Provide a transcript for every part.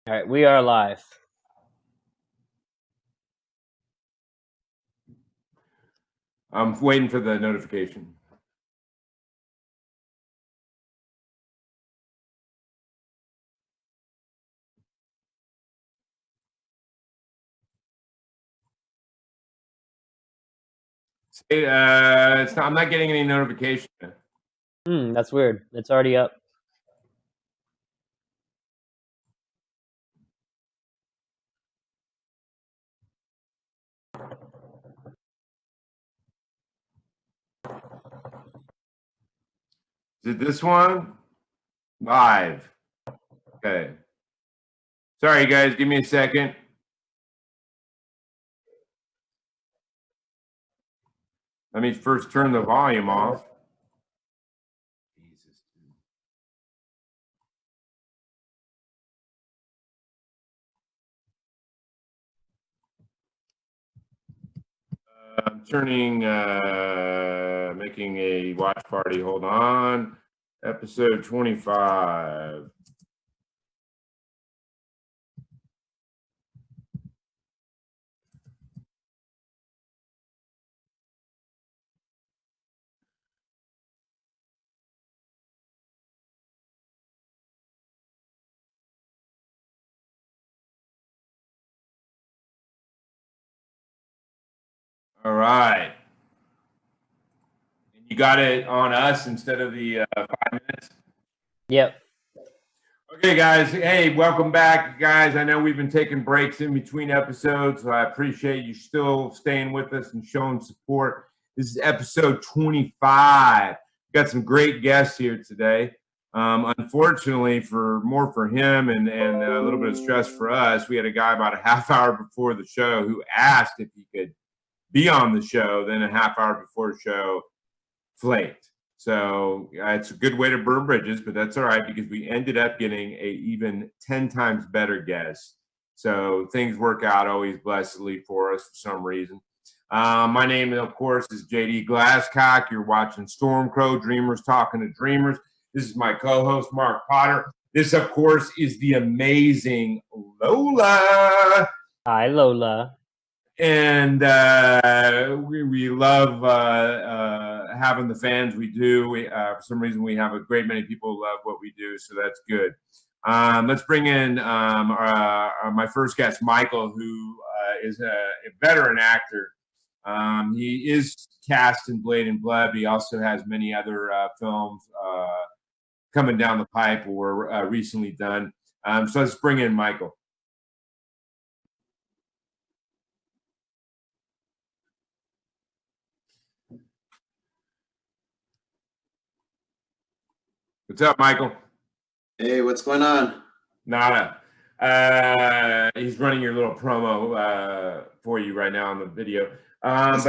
All right, we are live. I'm waiting for the notification. I'm not getting any notification. That's weird. It's already up. Is it this one? Live. Okay. Sorry, guys. Give me a second. Let me first turn the volume off. I'm turning, making a watch party. Hold on. Episode 25. All right. And you got it on us instead of the 5 minutes? Yep. Okay, guys. Hey, welcome back, guys. I know we've been taking breaks in between episodes, so I appreciate you still staying with us and showing support. This is episode 25. Got some great guests here today. Unfortunately, for him and a little bit of stress for us, we had a guy about a half hour before the show who asked if he could be on the show. Then a half hour before the show, flaked. So it's a good way to burn bridges, but that's all right because we ended up getting a even 10 times better guest. So things work out always blessedly for us for some reason. My name, of course, is JD Glasscock. You're watching StormCrow, Dreamers Talking to Dreamers. This is my co-host, Mark Potter. This, of course, is the amazing Lola. Hi, Lola. And we love having the fans we do. For some reason, we have a great many people who love what we do, so that's good. Let's bring in my first guest, Michael, who is a veteran actor. He is cast in Blade and Blood, but he also has many other films coming down the pipe or recently done. So let's bring in Michael. What's up, Michael? Hey, what's going on? Nada. He's running your little promo for you right now on the video. But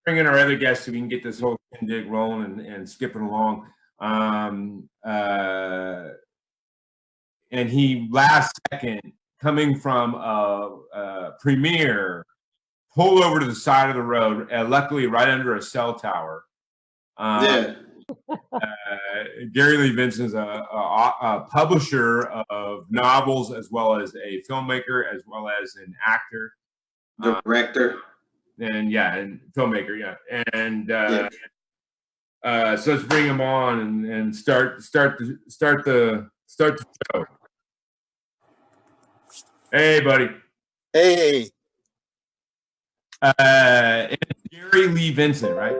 bring in our other guests so we can get this whole dig rolling and skipping along. And he last second coming from a premiere, pulled over to the side of the road, luckily right under a cell tower. Yeah. Gary Vincent is a publisher of novels as well as a filmmaker as well as an actor, director, and filmmaker, and so let's bring him on and start the show. Hey, buddy. Hey. It's Gary Lee Vincent, right?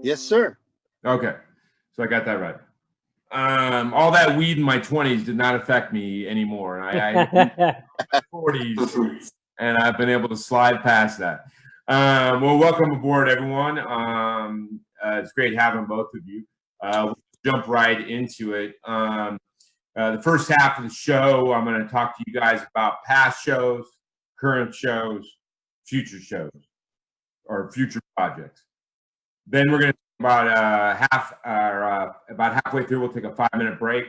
Yes, sir. Okay, so I got that right. All that weed in my 20s did not affect me anymore. I 40s, and I've been able to slide past that. Well, welcome aboard, everyone. It's great having both of you. We'll jump right into it. The first half of the show, I'm going to talk to you guys about past shows, current shows, future shows, or future projects. Then we're going to about halfway through, we'll take a 5-minute break,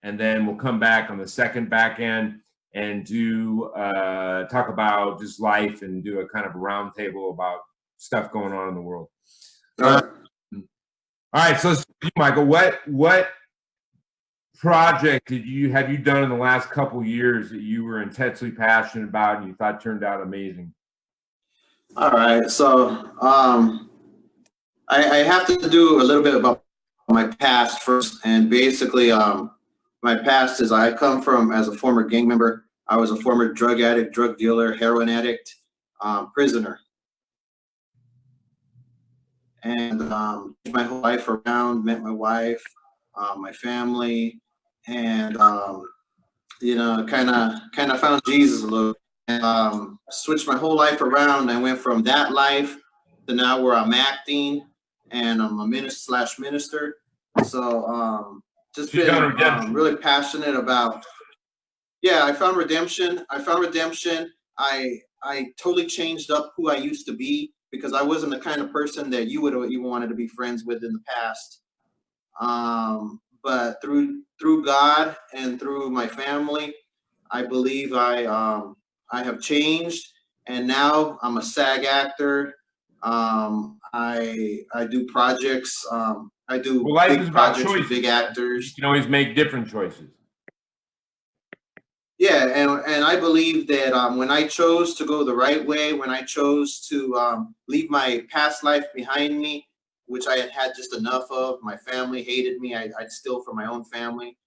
and then we'll come back on the second back end and do talk about just life and do a kind of a round table about stuff going on in the world. All right, so let's do, Michael, what project have you done in the last couple years that you were intensely passionate about and you thought turned out amazing? All right, so I have to do a little bit about my past first, and basically, my past is I come from as a former gang member. I was a former drug addict, drug dealer, heroin addict, prisoner, and my whole life around. Met my wife, my family, and you know, kind of found Jesus a little. And, switched my whole life around. I went from that life to now where I'm acting, and I'm a minister/minister. So just So you found redemption. really passionate about. Yeah, I found redemption. I totally changed up who I used to be because I wasn't the kind of person that you would have even wanted to be friends with in the past. But through God and through my family, I believe I have changed, and now I'm a SAG actor. I do projects. I do Life is big about projects with choices. big actors. You can always make different choices. Yeah, and I believe that when I chose to go the right way, when I chose to leave my past life behind me, which I had just enough of, my family hated me. I'd steal from my own family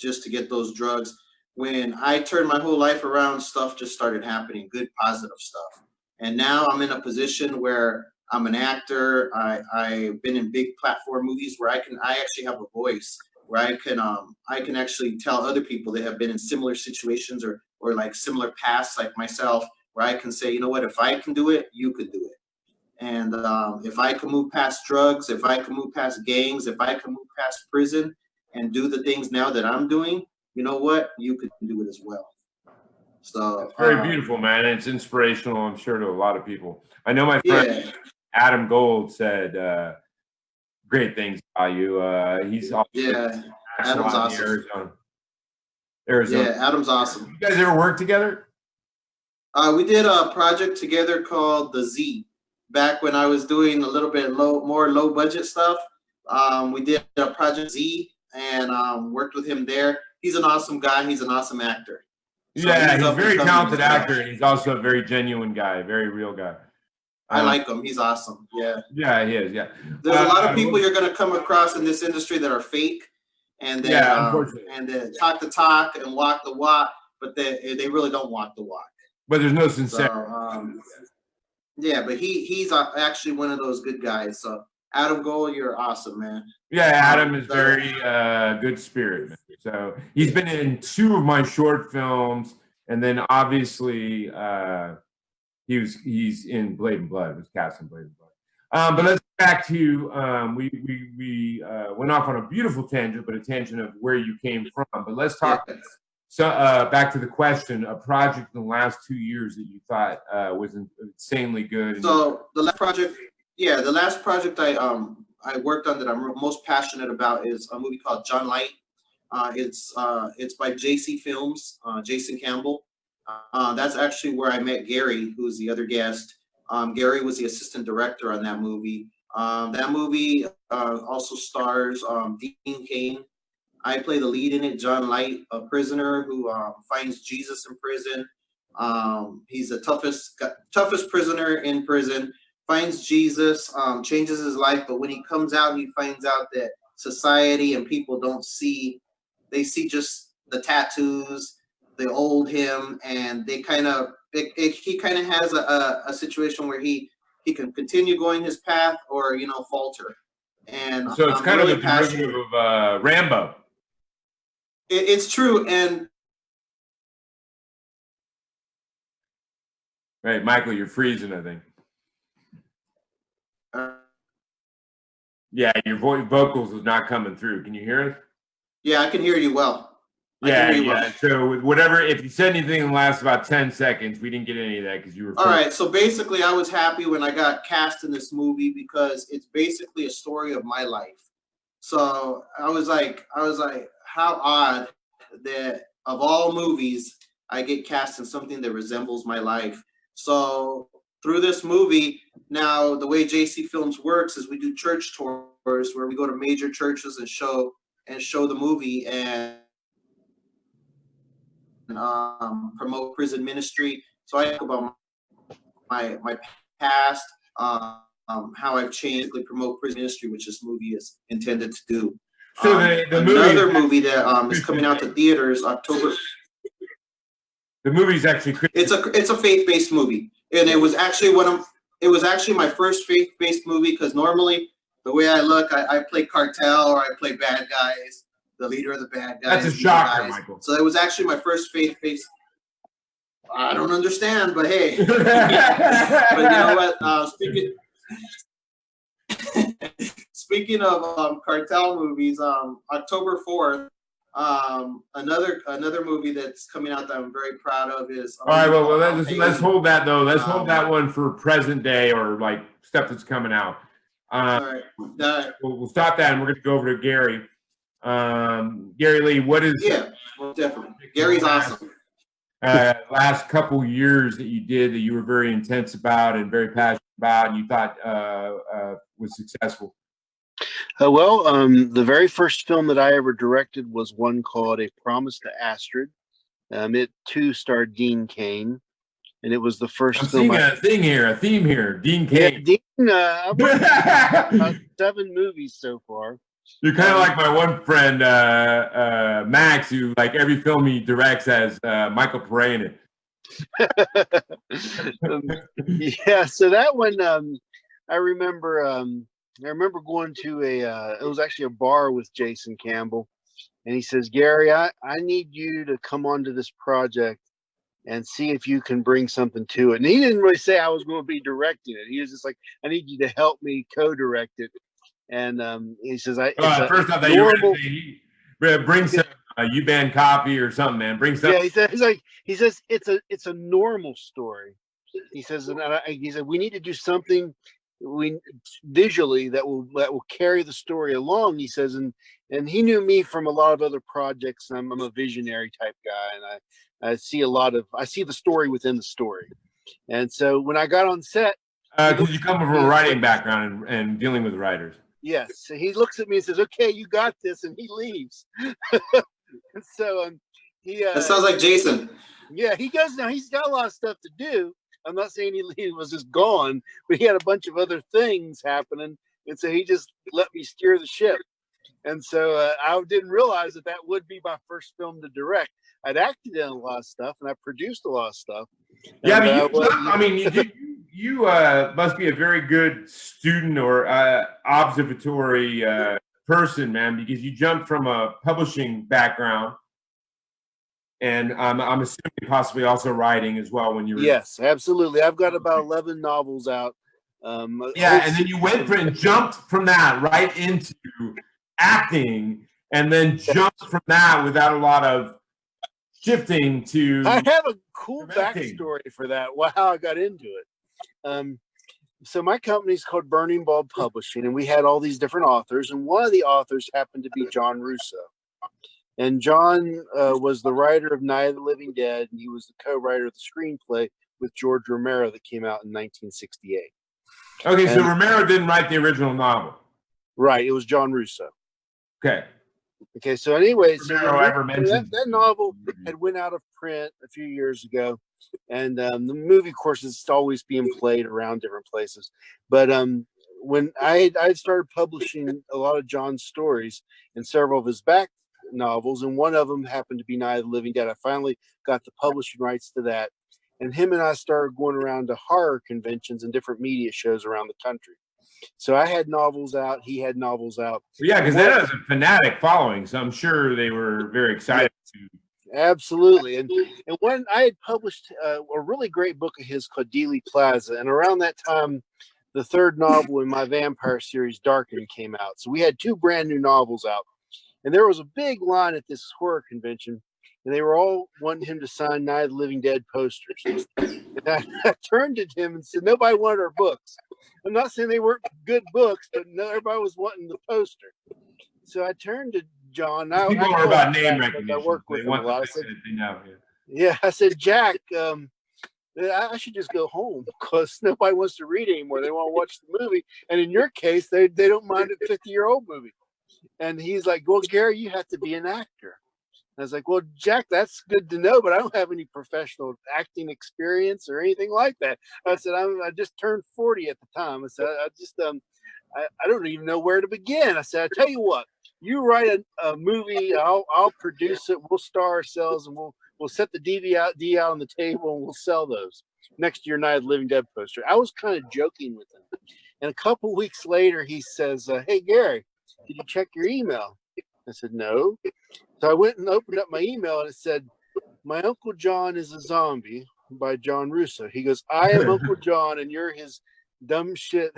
just to get those drugs. When I turned my whole life around, stuff just started happening, good, positive stuff. And now I'm in a position where I'm an actor. I've been in big platform movies where I actually have a voice, where I can actually tell other people that have been in similar situations or like similar pasts like myself, where I can say, you know what, if I can do it, you could do it. And if I can move past drugs, if I can move past gangs, if I can move past prison and do the things now that I'm doing, you know what, you could do it as well. So it's very beautiful, man. And it's inspirational, I'm sure, to a lot of people. I know my friend Adam Gold said great things about you. He's also Adam's awesome. Arizona. Yeah, Adam's awesome. You guys ever work together? We did a project together called The Z. Back when I was doing a little bit more low budget stuff, we did a project Z and worked with him there. He's an awesome guy. He's an awesome actor. So yeah, he's a very talented actor, and he's also a very genuine guy, very real guy. I like him. He's awesome. Yeah. Yeah, he is. Yeah. There's a lot of people you're going to come across in this industry that are fake, and they and they talk the talk and walk the walk, but they really don't walk the walk. But there's no sincerity. So, yeah, but he's actually one of those good guys. So Adam Gold, you're awesome, man. Yeah, Adam is very good spirit, man. So he's been in 2 of my short films, and then obviously he's in Blade and Blood. Was cast in Blade and Blood. But let's get back to we went off on a beautiful tangent, but a tangent of where you came from. But let's talk. So back to the question: a project in the last 2 years that you thought was insanely good. So the last project I worked on that I'm most passionate about is a movie called John Light. It's by JC Films, Jason Campbell. That's actually where I met Gary, who's the other guest. Gary was the assistant director on that movie. That movie also stars Dean Cain. I play the lead in it, John Light, a prisoner who finds Jesus in prison. He's the toughest prisoner in prison, finds Jesus, changes his life, but when he comes out, he finds out that society and people they see just the tattoos, the old him, and they he kind of has a situation where he can continue going his path or, falter. And so it's kind of a derivative of Rambo. It's true. And right, Michael, you're freezing, I think. Yeah, your vocals is not coming through. Can you hear us? Yeah, I can hear you well. Yeah. So whatever, if you said anything in the last about 10 seconds, we didn't get any of that because you were. All right. So basically, I was happy when I got cast in this movie because it's basically a story of my life. So I was like, how odd that of all movies, I get cast in something that resembles my life. So through this movie, now the way JC Films works is we do church tours where we go to major churches and show and show the movie and promote prison ministry. So I talk about my past, how I've changed, promote prison ministry, which this movie is intended to do. So another movie that is coming out to theaters October. The movie's actually it's a faith-based movie, and it was actually my first faith-based movie, because normally the way I look, I play cartel or I play bad guys, the leader of the bad guys. That's a shocker, Michael. So it was actually my first faith-based. I don't understand, but hey. But you know what? Speaking of cartel movies, October 4th, another movie that's coming out that I'm very proud of is. All right, well, let's hold that though. Let's hold that one for present day, or like stuff that's coming out. All right. We'll stop that, and we're going to go over to Gary. Gary Lee, what is? Yeah, well, definitely. Gary's awesome. Last couple years that you did that you were very intense about and very passionate about, and you thought was successful. The very first film that I ever directed was one called A Promise to Astrid. It too starred Dean Cain, and it was the first I'm film. seeing a theme here. Dean Cain. Yeah, Dean, I've worked on about 7 movies so far. You're kind of like my one friend, Max, who like every film he directs has Michael Ochotorena. Yeah, so that one, I remember going to it was actually a bar with Jason Campbell, and he says, Gary, I need you to come onto this project and see if you can bring something to it. And he didn't really say I was going to be directing it. He was just like, I need you to help me co-direct it. And he says, first I thought you were going to say, bring some U-Band coffee or something, man. Bring some. Yeah, he says it's a normal story. He says, we need to do something visually that will carry the story along. He says, and he knew me from a lot of other projects. I'm a visionary type guy, and I see the story within the story. And so when I got on set, because you come from a writing background and dealing with writers. Yes, so he looks at me and says, "Okay, you got this," and he leaves. And so that sounds like Jason. Yeah, he goes now. He's got a lot of stuff to do. I'm not saying he was just gone, but he had a bunch of other things happening, and so he just let me steer the ship. And so I didn't realize that would be my first film to direct. I'd acted in a lot of stuff, and I produced a lot of stuff. Yeah, you must be a very good student or observatory person, man, because you jumped from a publishing background, and I'm assuming possibly also writing as well when you were. Yes, absolutely. I've got about 11 novels out. Yeah, and then you jumped from that right into acting, and then jumped from that without a lot of shifting to. I have a cool backstory for that. How I got into it. So my company's called Burning Bulb Publishing, and we had all these different authors, and one of the authors happened to be John Russo. And John was the writer of Night of the Living Dead, and he was the co-writer of the screenplay with George Romero that came out in 1968. Okay, so Romero didn't write the original novel. Right, it was John Russo. Okay, so anyways, that novel had went out of print a few years ago, and the movie, of course, is always being played around different places. But when I started publishing a lot of John's stories and several of his back novels, and one of them happened to be Night of the Living Dead, I finally got the publishing rights to that, and him and I started going around to horror conventions and different media shows around the country. So I had novels out. He had novels out. Yeah, because that has a fanatic following, so I'm sure they were very excited to. Absolutely. And when I had published a really great book of his called Dealey Plaza, and around that time, the third novel in my vampire series, Darken, came out. So we had 2 brand new novels out. And there was a big line at this horror convention, and they were all wanting him to sign Night of the Living Dead posters. And I turned to him and said, nobody wanted our books. I'm not saying they weren't good books, but everybody was wanting the poster. So I turned to John. People are about name recognition. I work with him a lot. I said, yeah, I said, Jack, I should just go home because nobody wants to read anymore. They want to watch the movie. And in your case, they don't mind a 50-year-old movie. And he's like, well, Gary, you have to be an actor. I was like, well, Jack, that's good to know, but I don't have any professional acting experience or anything like that. I said, I just turned 40 at the time. I said, I don't even know where to begin. I said, I tell you what, you write a movie, I'll produce it. We'll star ourselves, and we'll set the DVD out on the table, and we'll sell those next to your Night of the Living Dead poster. I was kind of joking with him. And a couple weeks later, he says, hey, Gary, did you check your email? I said, no. So I went and opened up my email, and it said, my Uncle John is a Zombie by John Russo. He goes, I am Uncle John, and you're his dumb shit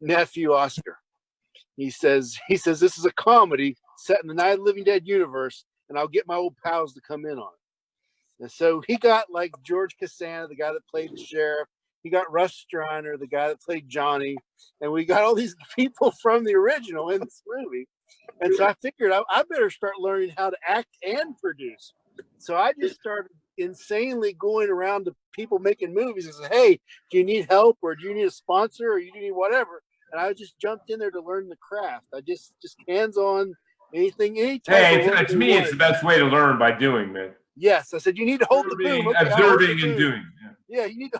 nephew, Oscar. He says, this is a comedy set in the Night of the Living Dead universe, and I'll get my old pals to come in on it. And so he got like George Costanza, the guy that played the sheriff. He got Russ Striner, the guy that played Johnny. And we got all these people from the original in this movie. And so I figured I better start learning how to act and produce. So I just started insanely going around to people making movies and said, hey, do you need help, or do you need a sponsor, or you need whatever? And I just jumped in there to learn the craft. I just hands-on, anything, anytime. Hey, to me, it's the best way to learn, by doing, man. Yes, I said, you need to hold the boom. Okay, observing and doing. Yeah, you need to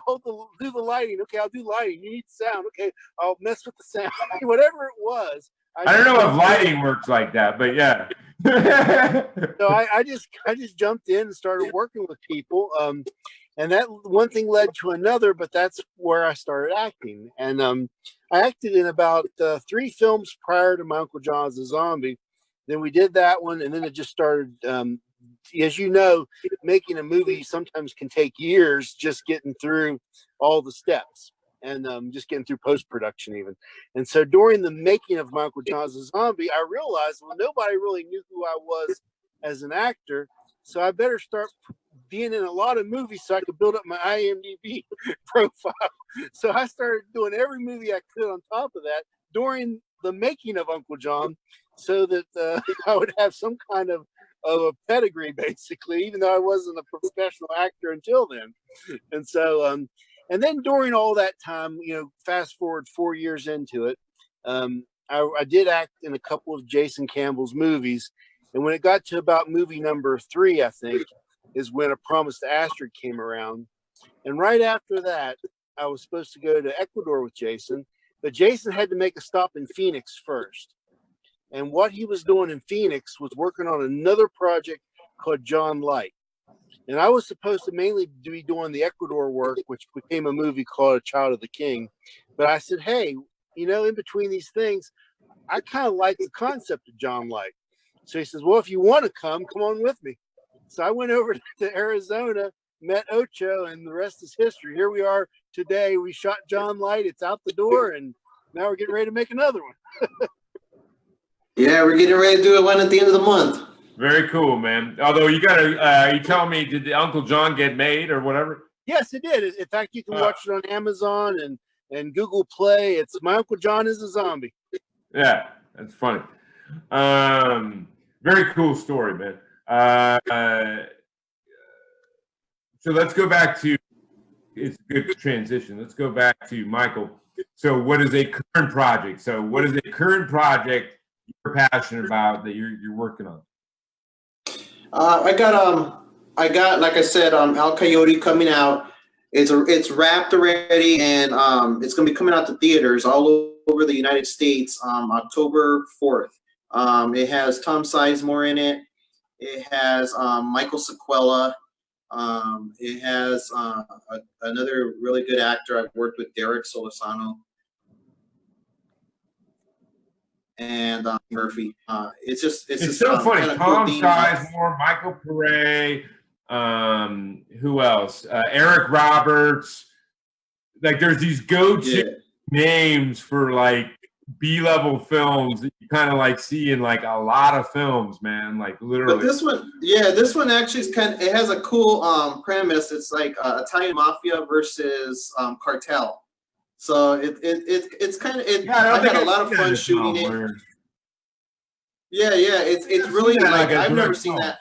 do the lighting. Okay, I'll do lighting. You need sound. Okay, I'll mess with the sound. Whatever it was. I don't know if lighting works like that, but yeah. So I just jumped in and started working with people. And that one thing led to another, but that's where I started acting. And I acted in about 3 films prior to my Uncle John's a Zombie. Then we did that one, and then it just started. As you know, making a movie sometimes can take years, just getting through all the steps and just getting through post-production even. And so during the making of Michael John's a Zombie, I realized, well, nobody really knew who I was as an actor. So I better start being in a lot of movies so I could build up my IMDb profile. So I started doing every movie I could on top of that during the making of Uncle John, so that I would have some kind of a pedigree, basically, even though I wasn't a professional actor until then. And so, and then during all that time, fast forward 4 years into it, I did act in a couple of Jason Campbell's movies. And when it got to about movie number 3, I think, is when A Promise to Astrid came around. And right after that, I was supposed to go to Ecuador with Jason, but Jason had to make a stop in Phoenix first. And what he was doing in Phoenix was working on another project called John Light. And I was supposed to mainly be doing the Ecuador work, which became a movie called A Child of the King. But I said, hey, in between these things, I kind of like the concept of John Light. So he says, well, if you want to come on with me. So I went over to Arizona, met Ocho, and the rest is history. Here we are today. We shot John Light. It's out the door, and now we're getting ready to make another one. Yeah, we're getting ready to do one at the end of the month. Very cool, man. Although you gotta, you telling me, did the Uncle John get made or whatever? Yes, it did. In fact, you can watch it on Amazon and Google Play. It's My Uncle John is a Zombie. Yeah, that's funny. Very cool story, man. So let's go back to, it's a good transition. Let's go back to Michael. So what is a current project? You're passionate about that you're working on? I got like I said, El Coyote coming out. It's wrapped already, and it's gonna be coming out to theaters all over the United States October 4th. It has Tom Sizemore in it. It has Michael Sequela. It has another really good actor I've worked with, Derek Solisano, and Murphy. It's so funny. Tom Sizemore, Michael Pere, who else? Eric Roberts. Like, there's these go-to names for like B-level films that you kind of like see in like a lot of films, man. Like literally. But this one actually is it has a cool premise. It's like Italian mafia versus cartel. So it's kind of I had a lot of fun shooting it. Yeah, it's really like I've never seen that.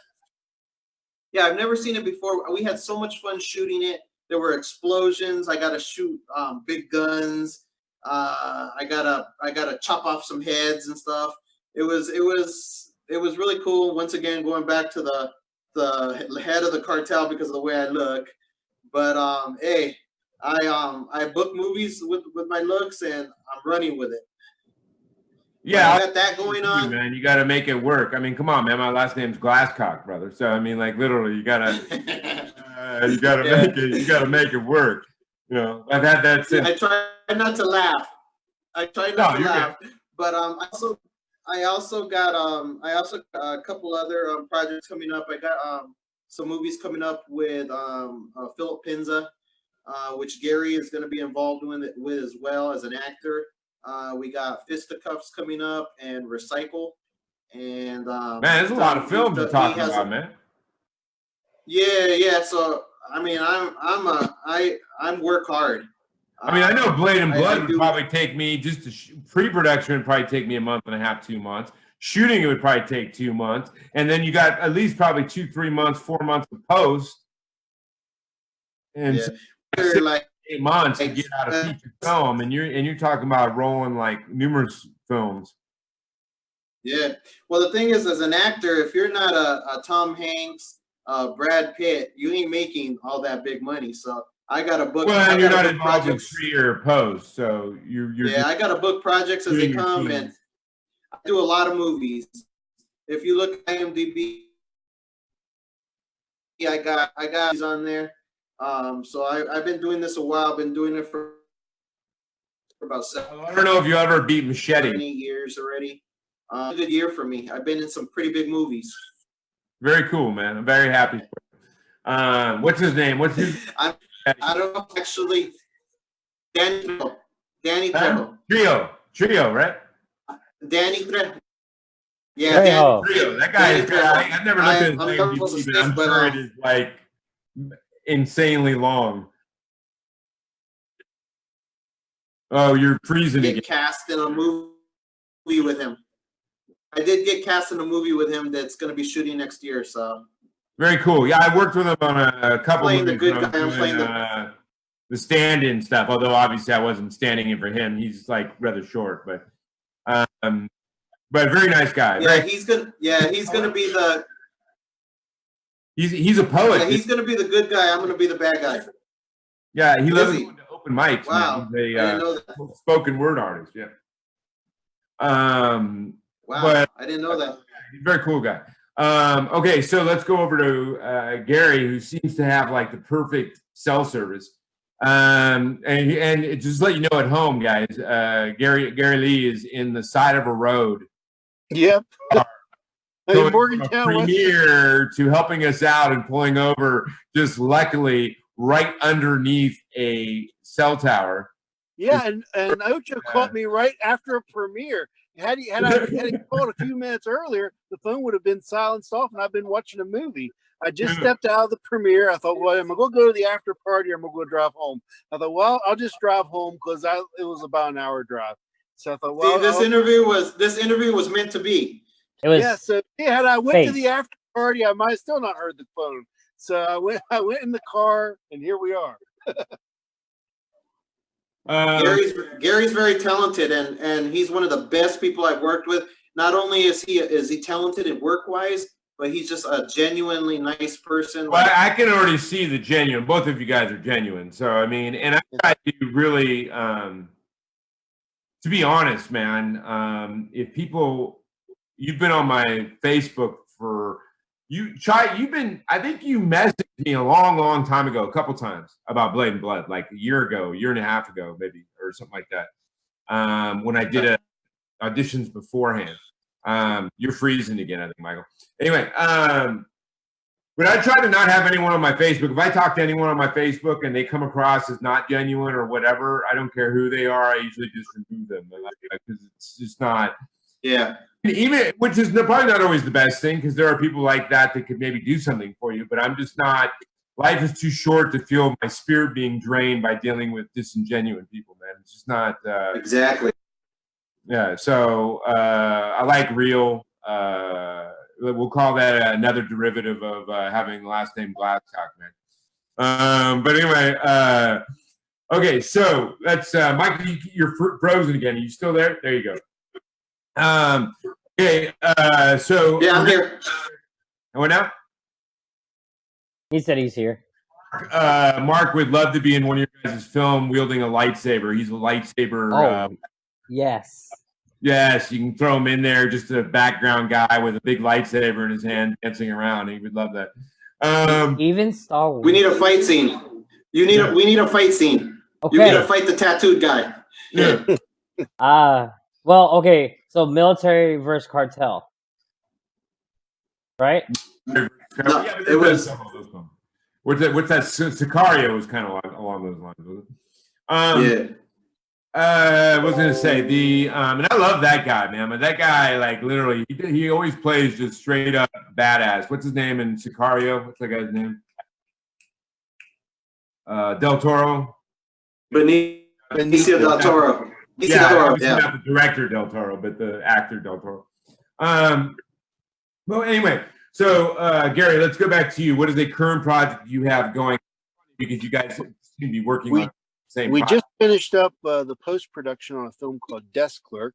Yeah, I've never seen it before. We had so much fun shooting it. There were explosions. I got to shoot big guns. I gotta chop off some heads and stuff. it was really cool. Once again, going back to the head of the cartel because of the way I look. But hey, I book movies with my looks, and I'm running with it. Yeah, I got that going on, man. You got to make it work. I mean, come on, man. My last name's Glasscock, brother. So I mean, like literally, you gotta make it. You gotta make it work. You know, I've had that since. I try not to laugh. I try not to laugh. Good. But I also got a couple other projects coming up. I got some movies coming up with Philip Pinza, which Gary is going to be involved with as well as an actor. We got Fisticuffs coming up and Recycle, and man, there's a lot of films to talk about, man. Yeah. So I mean, I'm work hard. I mean, I know Blade and Blood would probably take me just to pre-production would probably take me a month and a half, 2 months. Shooting it would probably take 2 months, and then you got at least probably 2, 3 months, 4 months of post, and so like 8 months to get out a feature film, and you're talking about rolling like numerous films. Yeah. Well, the thing is, as an actor, if you're not a Tom Hanks, Brad Pitt, you ain't making all that big money. So I got to book. Well, and you're not involved in pre-or post, so you're. Yeah, I got to book projects as they come, and I do a lot of movies. If you look at IMDb, I got these on there. So I've been doing this a while. I've been doing it for about 7. I don't know if you ever beat Machete. 8 years already. A good year for me. I've been in some pretty big movies. Very cool, man. I'm very happy for you. What's his name? What's his? I don't know, actually. Danny Trejo. Trio, right? Danny Trejo. Yeah, Danny Trio. That guy is. I've never looked at his name, but I'm sure it is like insanely long. Oh, you're freezing again. Cast in a movie with him. I did get cast in a movie with him that's going to be shooting next year. So very cool. Yeah, I worked with him on a couple of movies. The good guy. I'm playing the stand-in stuff. Although obviously I wasn't standing in for him. He's like rather short, but very nice guy. Yeah, he's gonna be the. He's a poet. Yeah, he's gonna be the good guy. I'm gonna be the bad guy. Yeah, he loves going to open mics. Wow, man. He's a spoken word artist. Yeah. Wow, but, I didn't know that. He's a very cool guy. Okay, so let's go over to Gary, who seems to have like the perfect cell service. And just to let you know at home, guys, Gary Lee is in the side of a road. Yep. So Morgantown premiere to helping us out and pulling over, just luckily right underneath a cell tower. Yeah, and Ocho caught me right after a premiere. Had I called a few minutes earlier, the phone would have been silenced off, and I've been watching a movie. I just stepped out of the premiere. I thought, well, am I going to go to the after party, or am I going to drive home? I thought, well, I'll just drive home because it was about an hour drive. So I thought, well, this interview was meant to be. It was. Yeah. So had I went to the after party, I might have still not heard the phone. So I went in the car, and here we are. Gary's very talented, and he's one of the best people I've worked with. Not only is he talented and work wise, but he's just a genuinely nice person. Well, I can already see the genuine. Both of you guys are genuine. So I mean, and I try to really, to be honest, man. If you've been on my Facebook for. I think you messaged me a long time ago, a couple times about Blade and Blood, like a year and a half ago, maybe, or something like that. When I did auditions beforehand. You're freezing again, I think, Michael. Anyway, but I try to not have anyone on my Facebook. If I talk to anyone on my Facebook and they come across as not genuine or whatever, I don't care who they are. I usually just remove them because it's just not. Yeah. Even, which is probably not always the best thing, because there are people like that could maybe do something for you, but I'm just not. Life is too short to feel my spirit being drained by dealing with disingenuine people, man. It's just not. Exactly. Yeah, so I like real. We'll call that another derivative of having the last name Glasscock, man. But anyway, okay, so that's Michael. You're frozen again. Are you still there? There you go. Okay, so Yeah, I'm here. What now? He said he's here. Mark would love to be in one of your guys' film wielding a lightsaber. He's a lightsaber. Oh, yes. Yes, you can throw him in there, just a background guy with a big lightsaber in his hand dancing around. He would love that. Even Star Wars. We need a fight scene. We need a fight scene. Okay. You gotta fight the tattooed guy. Yeah. Well, okay. So military versus cartel, right? No, Yeah, it was. What's that? Sicario was kind of along those lines, was it? Yeah. I was gonna say and I love that guy, man. But that guy, like, literally, he always plays just straight up badass. What's his name in Sicario? What's that guy's name? Del Toro. Benicio del Toro. Yeah, not the director Del Toro, but the actor Del Toro. Well, anyway, so Gary, let's go back to you. What is a current project you have going? Because you guys seem to be working on the same project. Just finished up the post-production on a film called Desk Clerk,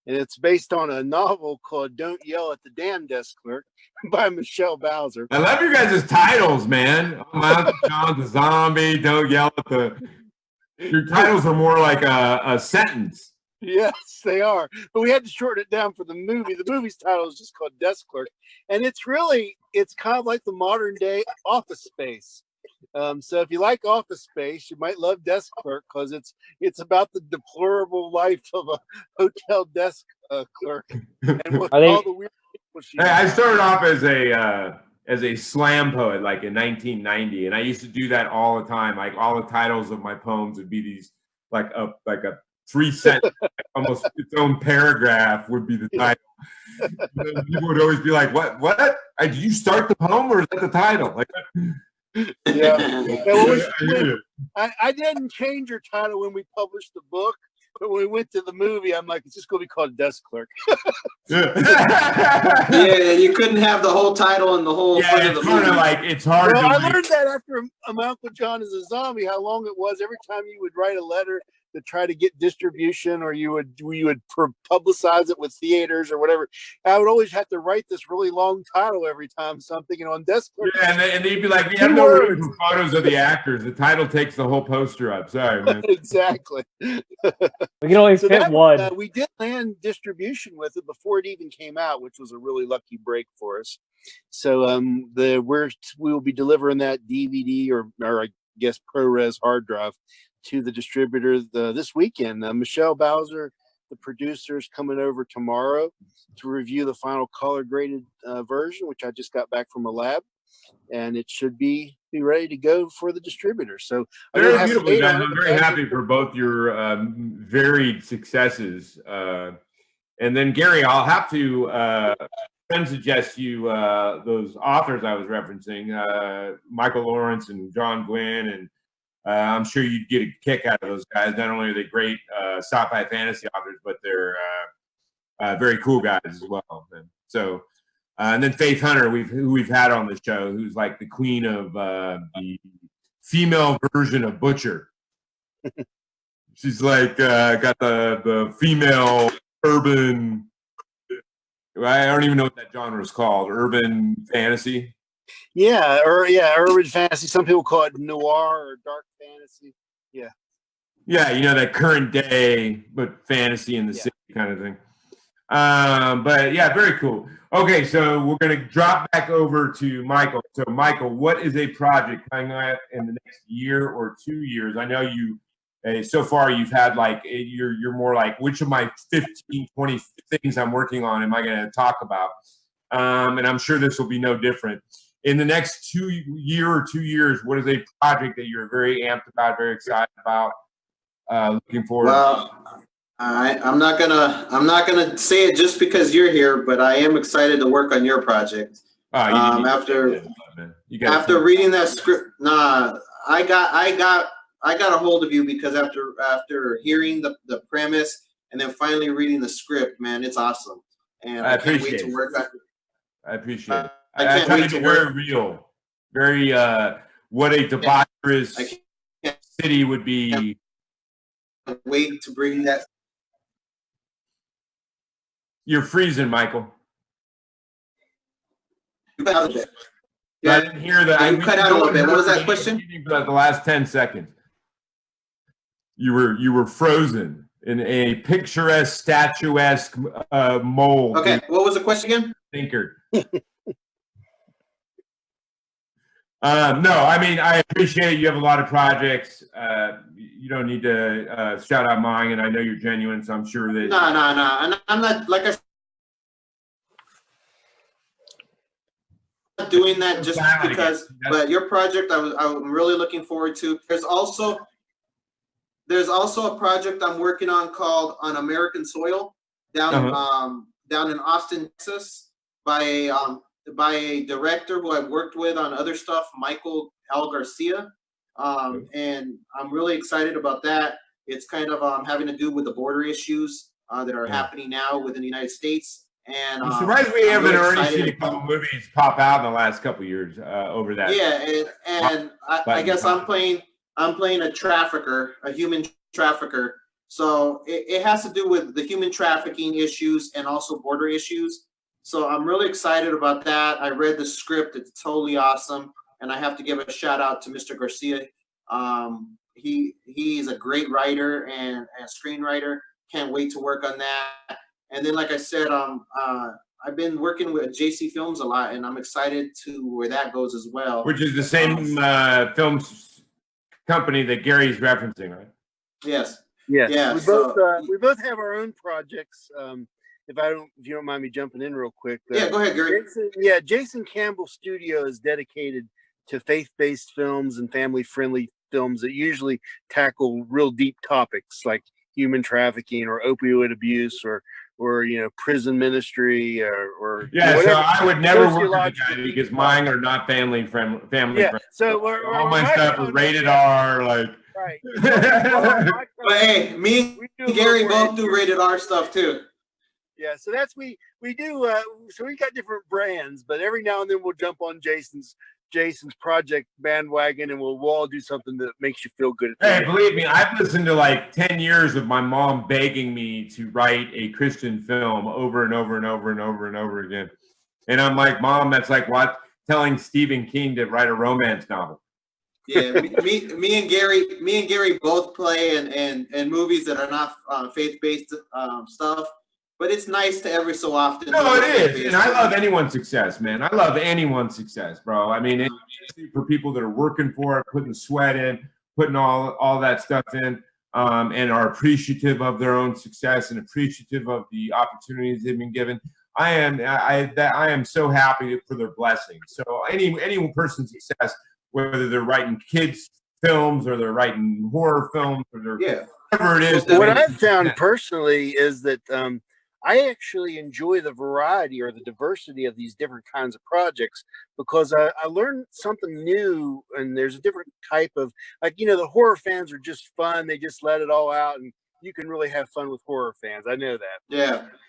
and it's based on a novel called Don't Yell at the Damn Desk Clerk by Michelle Bowser. I love your guys' titles, man. Uncle John's a zombie. Don't yell at the. Your titles are more like a sentence. Yes, they are. But we had to shorten it down for the movie. The movie's title is just called Desk Clerk, and it's kind of like the modern day Office Space. So if you like Office Space, you might love Desk Clerk because it's about the deplorable life of a hotel desk clerk and what all the weird people she. Hey, I started off as a slam poet, like in 1990, and I used to do that all the time. Like, all the titles of my poems would be these, like a 3-sentence, almost its own paragraph would be the title. People would always be like, "What? Did you start the poem, or is that the title?" Like. I didn't change your title when we published the book, but when we went to the movie, I'm like, it's just going to be called Desk Clerk. Yeah, you couldn't have the whole title and the whole. Yeah, it's kind of like, it's hard. Well, I learned that after My Uncle John is a Zombie, how long it was every time you would write a letter to try to get distribution, or you would publicize it with theaters or whatever. I would always have to write this really long title every time. So I'm thinking on Desk Clerk. Yeah, and they'd be like, "We have no room for photos of the actors. The title takes the whole poster up." Sorry, man. Exactly. We can always fit one. We did land distribution with it before it even came out, which was a really lucky break for us. So we will be delivering that DVD or I guess ProRes hard drive to the distributor this weekend. Michelle Bowser, the producer, is coming over tomorrow to review the final color graded version, which I just got back from a lab, and it should be ready to go for the distributor. So very beautiful, guys. I'm very happy for both your varied successes. And then, Gary, I'll have to suggest you those authors I was referencing, Michael Lawrence and John Gwynn, and I'm sure you'd get a kick out of those guys. Not only are they great sci-fi fantasy authors, but they're very cool guys as well. And so, and then Faith Hunter, who we've had on the show, who's like the queen of the female version of Butcher. She's like got the female urban. I don't even know what that genre is called. Urban fantasy. Yeah, urban fantasy. Some people call it noir or dark fantasy. Yeah. Yeah, that current day, but fantasy in the city kind of thing. But yeah, very cool. Okay, so we're going to drop back over to Michael. So, Michael, what is a project coming out in the next year or 2 years? I know you, so far you've had like, you're more like, which of my 15, 20 things I'm working on am I going to talk about? And I'm sure this will be no different. In the next 2 years, what is a project that you're very amped about, very excited about, looking forward? Well, I'm not gonna say it just because you're here, but I am excited to work on your project. After reading that script, I got a hold of you because after hearing the premise and then finally reading the script, man, it's awesome. And I can't wait to work on it. I appreciate it. I can't wait to work. Very real, very what a debaucherous city would be. Wait to bring that. You're freezing, Michael. You cut out a bit. Yeah, I didn't hear that. You cut out a little bit. What was that question? For the last 10 seconds. You were frozen in a picturesque, statuesque mold. Okay, what was the question again? Thinker. No, I mean, I appreciate you have a lot of projects. You don't need to shout out mine, and I know you're genuine, so I'm sure that. No. And I'm not, like I said, doing that just because, but your project I'm really looking forward to. There's also a project I'm working on called On American Soil down in Austin, Texas, by a director who I've worked with on other stuff, Michael Garcia. And I'm really excited about that. It's kind of having to do with the border issues that are happening now within the United States. And I'm surprised we haven't already seen a couple movies pop out in the last couple of years over that. Yeah, and I guess I'm playing a trafficker, a human trafficker. So it has to do with the human trafficking issues and also border issues. So I'm really excited about that. I read the script; it's totally awesome, and I have to give a shout out to Mr. Garcia. He's a great writer and screenwriter. Can't wait to work on that. And then, like I said, I've been working with JC Films a lot, and I'm excited to where that goes as well. Which is the same film company that Gary's referencing, right? Yes. Yes. Yeah. We both have our own projects. If you don't mind me jumping in real quick. Yeah, go ahead, Gary. Jason Campbell Studio is dedicated to faith-based films and family-friendly films that usually tackle real deep topics like human trafficking or opioid abuse or prison ministry or whatever. So I would never work with the guy because mine are not family friendly. So all my stuff is rated R, like. Right. But hey, me and Gary both do rated R stuff too. Yeah, so we do. So we got different brands, but every now and then we'll jump on Jason's project bandwagon, and we'll all do something that makes you feel good. Hey, believe me, I've listened to like 10 years of my mom begging me to write a Christian film over and over and over and over and over again. And I'm like, Mom, that's like telling Stephen King to write a romance novel. Yeah, me and Gary both play in movies that are not faith-based stuff. But it's nice to every so often. No, it is. And I love anyone's success, man. I love anyone's success, bro. I mean, it's for people that are working for it, putting sweat in, putting all that stuff in, and are appreciative of their own success and appreciative of the opportunities they've been given. I am so happy for their blessings. So any person's success, whether they're writing kids films or they're writing horror films or whatever it is. What I've found personally is that I actually enjoy the variety or the diversity of these different kinds of projects because I learned something new, and there's a different type of, the horror fans are just fun. They just let it all out, and you can really have fun with horror fans. I know that.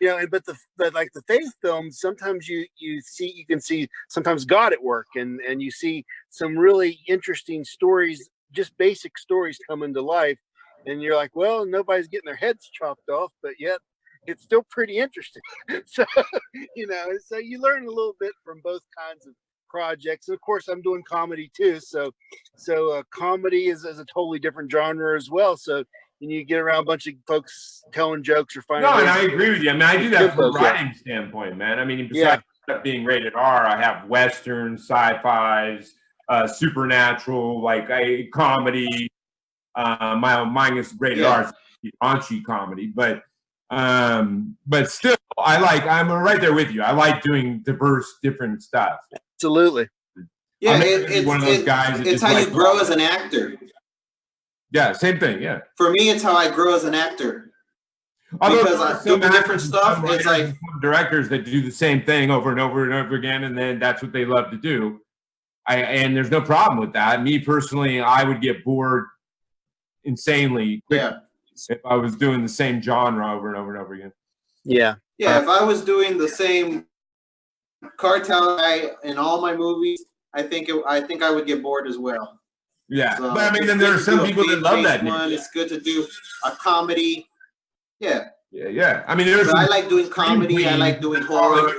Yeah. But the faith films, sometimes you can see sometimes God at work, and you see some really interesting stories, just basic stories coming to life. And you're like, well, nobody's getting their heads chopped off, but yet it's still pretty interesting. So, so you learn a little bit from both kinds of projects. And of course, I'm doing comedy too. So comedy is a totally different genre as well. So you get around a bunch of folks telling jokes or finding. No, and I agree with you. I mean, I do that from a writing standpoint, man. I mean, besides being rated R, I have westerns, sci-fis, supernatural, like a comedy. Mine is rated R, raunchy comedy, but still, I'm right there with you. I like doing different stuff. Absolutely. Yeah, it's one of those guys. It's how you grow as an actor. Yeah, same thing. Yeah. For me, it's how I grow as an actor. Because I do different stuff. It's like directors that do the same thing over and over and over again, and then that's what they love to do. And there's no problem with that. Me personally, I would get bored insanely quick if I was doing the same genre over and over and over again. Yeah, if I was doing the same cartel in all my movies, I think I would get bored as well. Yeah, so, but I mean, then there are some people that love that. It's good to do a comedy. Yeah, Yeah. I mean, there's. I like doing comedy. I like doing horror.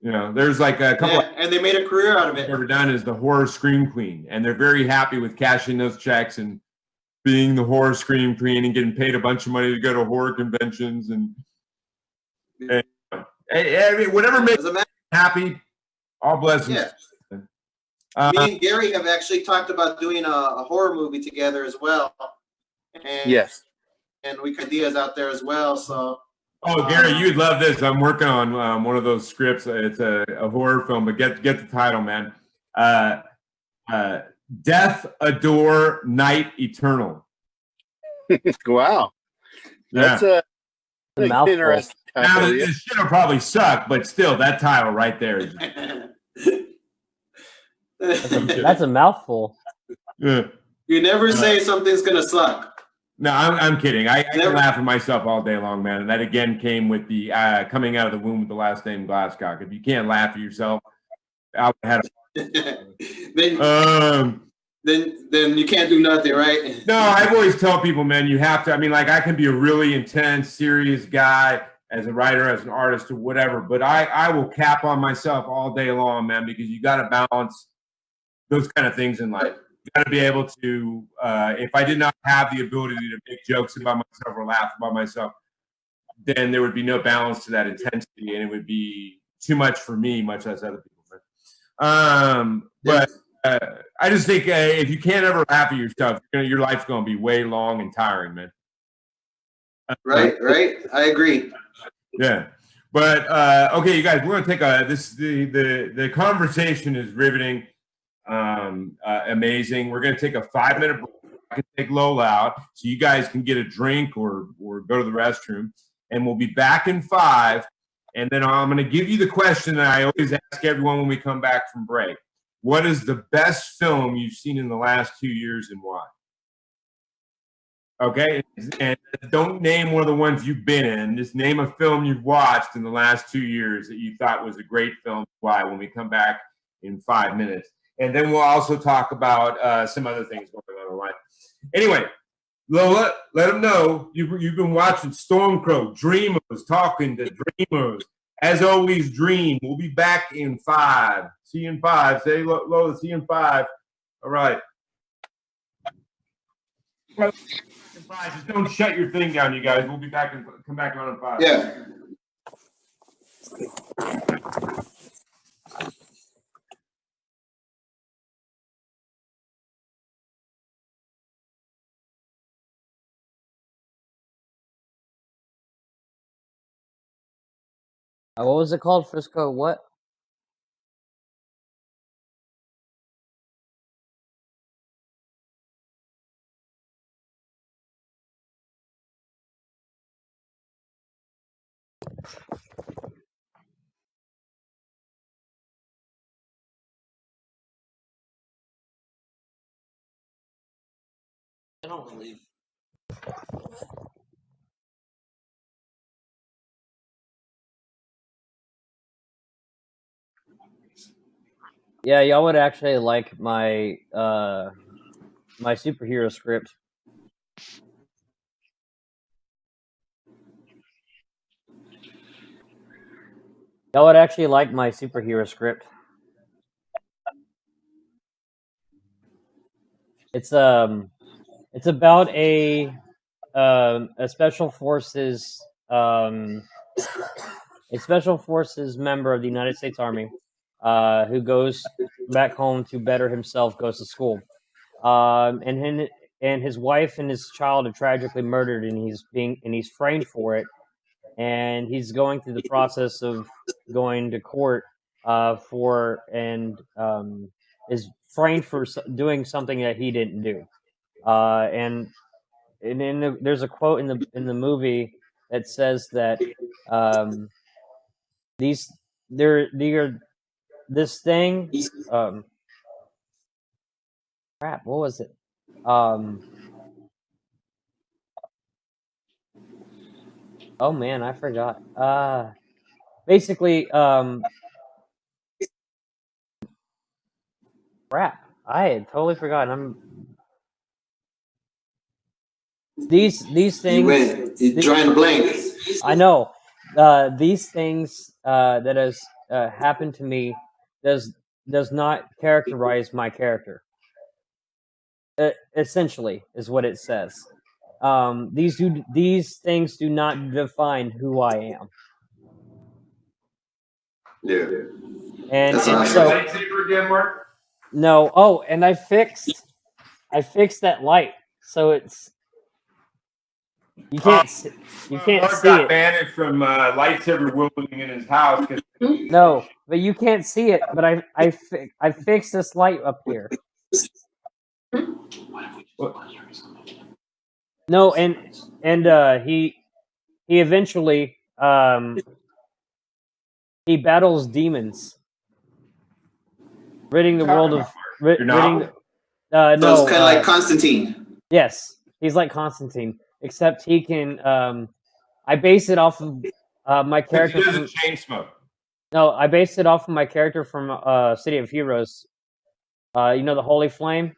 You know, there's like a couple. And they made a career out of it. Ever done is the horror scream queen, and they're very happy with cashing those checks and being the horror scream queen and getting paid a bunch of money to go to horror conventions and I mean, whatever makes them happy. All blessings. Yeah. Me and Gary have actually talked about doing a horror movie together as well. And, yes. And we got ideas out there as well. So. Oh, Gary, you'd love this. I'm working on one of those scripts. It's a horror film, but get the title, man. Death Adore Night Eternal. Wow. That's a interesting title. Now, this shit will probably suck, but still, that title right there is. That's a mouthful. Yeah. You never say something's gonna suck. No, I'm kidding. I can laugh at myself all day long, man. And that again came with the coming out of the womb with the last name Glasscock. If you can't laugh at yourself, I would have then you can't do nothing, right? No, I've always tell people, man, you have to. I mean, like, I can be a really intense, serious guy as a writer, as an artist, or whatever, but I will cap on myself all day long, man, because you got to balance those kind of things in life. You got to be able to, if I did not have the ability to make jokes about myself or laugh about myself, then there would be no balance to that intensity, and it would be too much for me, much less other people. But I just think if you can't ever laugh at yourself, your life's going to be way long and tiring, man. Right. I agree. Yeah. But okay, you guys, we're going to take the conversation is riveting. Amazing. We're going to take a 5-minute break. I can take Lola out so you guys can get a drink or go to the restroom, and we'll be back in 5. And then I'm going to give you the question that I always ask everyone when we come back from break. What is the best film you've seen in the last 2 years and why? Okay, and don't name one of the ones you've been in. Just name a film you've watched in the last 2 years that you thought was a great film. Why? When we come back in 5 minutes. And then we'll also talk about some other things going on in life. Anyway, Lola, let them know you've been watching StormCrow, Dreamers, talking to Dreamers. As always, dream. We'll be back in 5. See you in 5. Say, Lola, see you in 5. All right. Just don't shut your thing down, you guys. We'll be back and come back on in 5. Yeah. What was it called? Frisco what? I don't believe. Yeah, y'all would actually like my my superhero script. Y'all would actually like my superhero script. It's about a special forces member of the United States Army who goes back home to better himself, goes to school, and his wife and his child are tragically murdered, and he's framed for it, and he's going through the process of going to court is framed for doing something that he didn't do, and there's a quote in the movie that says that this thing crap, what was it? Oh man, I forgot. Basically, crap, I had totally forgotten. these things. You drawing a blank. I know. These things that has happened to me does not characterize my character. Essentially, is what it says. These things do not define who I am. Yeah. And That's and awesome. so Lightsaber again, Mark? no. Oh, and I fixed that light, so it's you can't see Mark got banished from lightsaber wielding in his house. No, but you can't see it. But I fixed this light up here. No, and he eventually he battles demons, ridding the world of ridding. So No, it's kind of like Constantine. Yes, he's like Constantine, except he can. I base it off of my character. He doesn't chain smoke. No, I based it off of my character from City of Heroes. You know, the Holy Flame.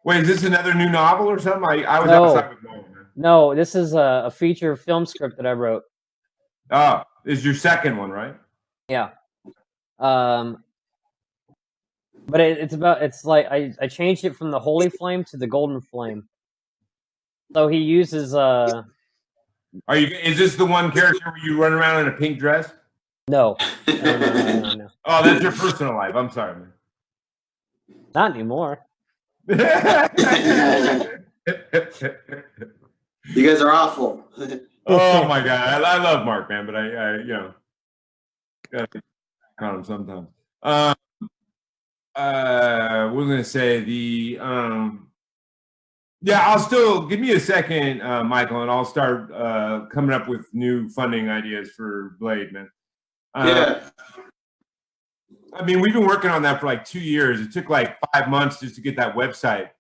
Wait, is this another new novel or something? I was No. outside with Lola, man. No, this is a feature film script that I wrote. Oh, this is your second one, right? Yeah. But it's like I changed it from the Holy Flame to the Golden Flame. So he uses Is this the one character where you run around in a pink dress? No. Oh, that's your personal life. I'm sorry, man. Not anymore. You guys are awful. Oh my god, I love Mark, man, but I you know, gotta on him sometimes. What was I gonna say? Yeah, I'll still give me a second, Michael, and I'll start coming up with new funding ideas for Blade, man. Yeah. I mean, we've been working on that for like 2 years. It took like 5 months just to get that website.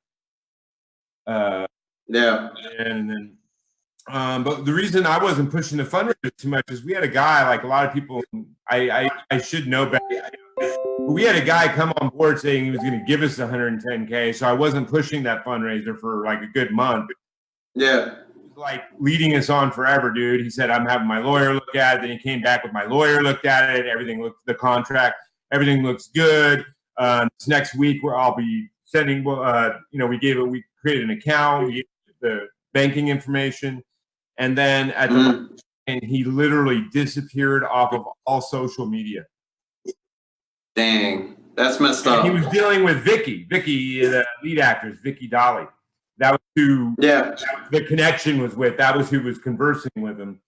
Yeah. And then, but the reason I wasn't pushing the fundraiser too much is we had a guy, like a lot of people, I should know better. We had a guy come on board saying he was going to give us 110K, so I wasn't pushing that fundraiser for like a good month. Yeah. Like leading us on forever, dude. He said, I'm having my lawyer look at it. Then he came back with my lawyer looked at it. Everything looked, the contract, everything looks good. Next week, where I'll be sending, you know, we created an account, we gave the banking information. And then at the and he literally disappeared off of all social media. Dang, that's messed up. And he was dealing with Vicky, the lead actress, Vicky Dolly. That was who the connection was with. That was who was conversing with him.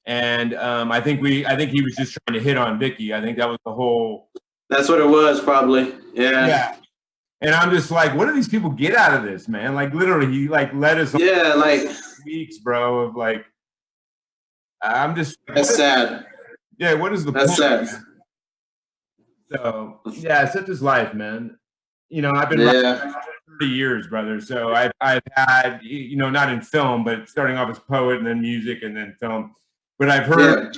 And I think he was just trying to hit on Vicky. I think that was the whole. That's what it was, probably. Yeah. Yeah. And I'm just like, what do these people get out of this, man? Like literally, he like led us. Yeah, like weeks, bro. Of like, I'm just. That's sad. Yeah. What is the point? That's sad. So yeah, such is life, man. You know, I've been writing for 30 years, brother. So I've had, you know, not in film, but starting off as poet and then music and then film. But I've heard,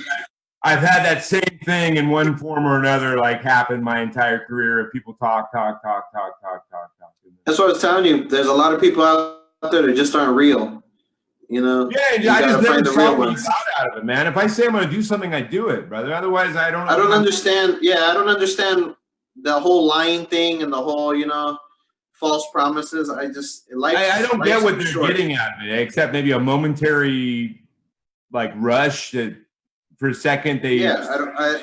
I've had that same thing in one form or another, like happen my entire career. Of people talk. That's what I was telling you. There's a lot of people out there that just aren't real. You know. Yeah, I just never saw what you got out of it, man. If I say I'm going to do something, I do it, brother. Otherwise, I don't. I don't understand. Yeah, I don't understand the whole lying thing and the whole, you know, false promises. I don't get what they're getting out of it, except maybe a momentary, like rush that for a second they. Yeah,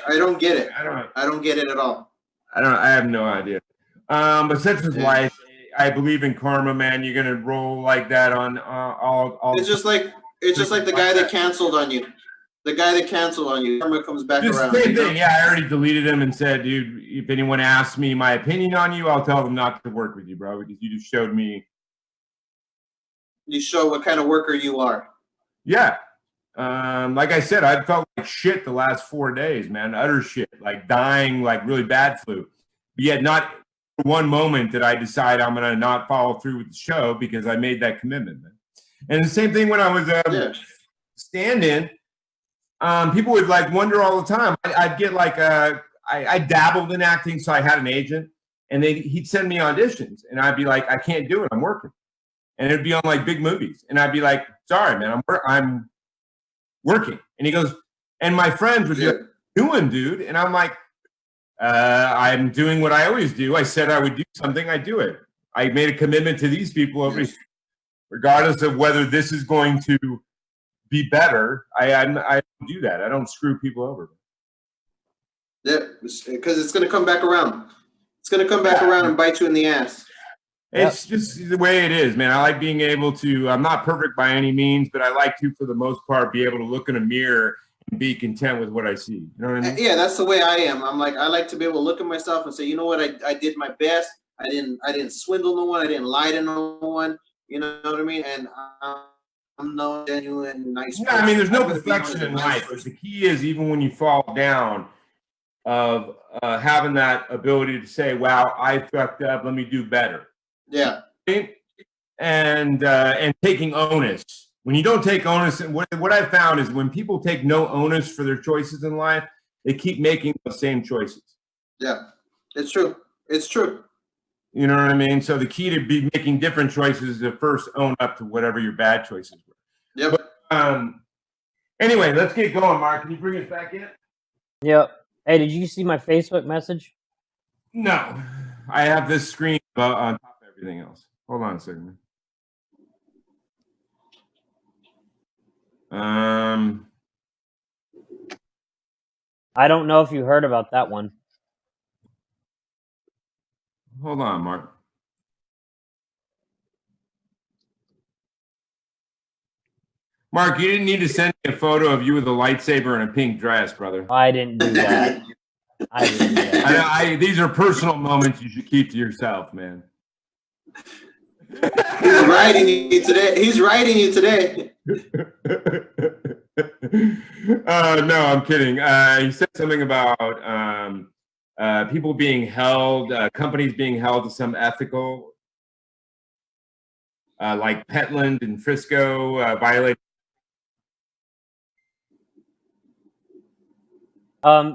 I don't get it. I don't get it at all. I have no idea. But such is life. I believe in karma, man. You're gonna roll like that on all. It's just like the guy that canceled on you. The guy that canceled on you, karma comes back around. Same thing. Yeah, I already deleted him and said, dude, if anyone asks me my opinion on you, I'll tell them not to work with you, bro, because you just showed me. You show what kind of worker you are. Yeah. Like I said, I felt like shit the last 4 days, man. Utter shit, like dying, like really bad flu. But yet not one moment did I decide I'm going to not follow through with the show because I made that commitment, man. And the same thing when I was stand-in, people would like wonder all the time. I'd get like I dabbled in acting, so I had an agent, and he'd send me auditions, and I'd be like, I can't do it, I'm working. and it'd be on like big movies, and I'd be like, sorry, man, I'm working. And he goes, and my friends would be like, doing, dude? And I'm like, I'm doing what I always do. I said I would do something, I do it. I made a commitment to these people over here, regardless of whether this is going to be better. I don't do that. I don't screw people over. Yeah, because it's going to come back around. It's going to come back around and bite you in the ass. It's just the way it is, man. I like being able to, I'm not perfect by any means, but I like to, for the most part, be able to look in a mirror and be content with what I see. You know what I mean? Yeah, that's the way I am. I'm like, I like to be able to look at myself and say, you know what, I did my best. I didn't swindle no one. I didn't lie to no one. You know what I mean? And I'm no genuine nice person. I mean, there's no perfection in life. But the key is, even when you fall down, of having that ability to say, wow, I fucked up, let me do better. Yeah. And taking onus. When you don't take onus, what I've found is when people take no onus for their choices in life, they keep making the same choices. Yeah, it's true. It's true. You know what I mean? So the key to be making different choices is to first own up to whatever your bad choices were. Yep. But, anyway, let's get going, Mark. Can you bring us back in? Yep. Hey, did you see my Facebook message? No. I have this screen on top of everything else. Hold on a second. I don't know if you heard about that one. Hold on, Mark. Mark, you didn't need to send me a photo of you with a lightsaber and a pink dress, brother. I didn't do that. I didn't do that. These are personal moments you should keep to yourself, man. He's writing you today. He's writing you today. No, I'm kidding. He said something about people being held, companies being held to some ethical, like Petland and Frisco, violating.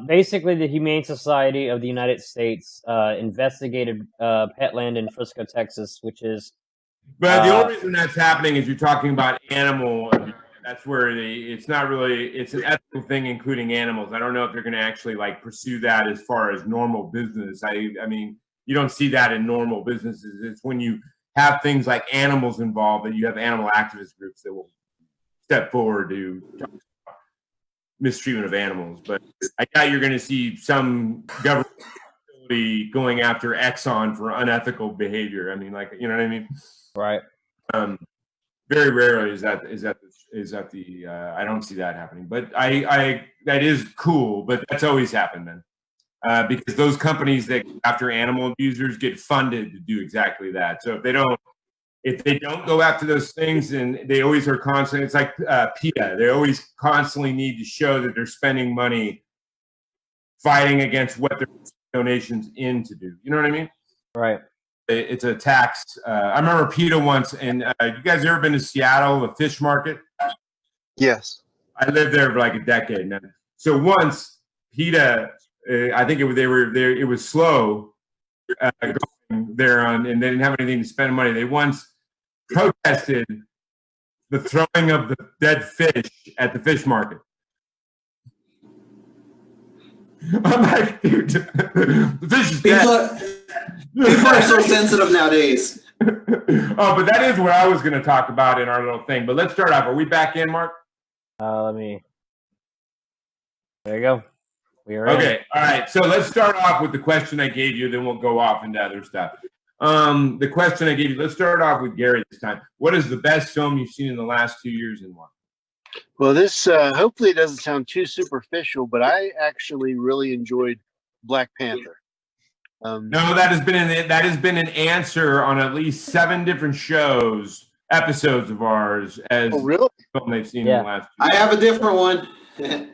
Basically, the Humane Society of the United States investigated Petland in Frisco, Texas, which is. But the only reason that's happening is you're talking about animal abuse. That's where it's not really, it's an ethical thing, including animals. I don't know if they're going to actually like pursue that as far as normal business. I mean, you don't see that in normal businesses. It's when you have things like animals involved that you have animal activist groups that will step forward to mistreatment of animals. But I doubt you're going to see some government going after Exxon for unethical behavior. I mean, like, you know what I mean? Right. Very rarely is that the I don't see that happening. But I that is cool. But that's always happened then, because those companies that go after animal abusers get funded to do exactly that. So if they don't go after those things, and they always are constantly, it's like PETA. They always constantly need to show that they're spending money fighting against what they're donations in to do. You know what I mean? Right. It's a tax. I remember PETA once, and you guys ever been to Seattle, the fish market? Yes. I lived there for like a decade now. So once PETA, I think they were there. It was slow going there on, and they didn't have anything to spend money. They once protested the throwing of the dead fish at the fish market. I'm like, dude, the fish is dead. People are so sensitive nowadays. Oh, but that is what I was going to talk about in our little thing. But let's start off. Are we back in, Mark? Let me. There you go. We are okay. In. All right. So let's start off with the question I gave you. Then we'll go off into other stuff. The question I gave you. Let's start off with Gary this time. What is the best film you've seen in the last 2 years and why? Well, this hopefully it doesn't sound too superficial, but I actually really enjoyed Black Panther. No, that has been an answer on at least 7 different episodes of ours as really? film they've seen in the last 2 years. I have a different one. Okay,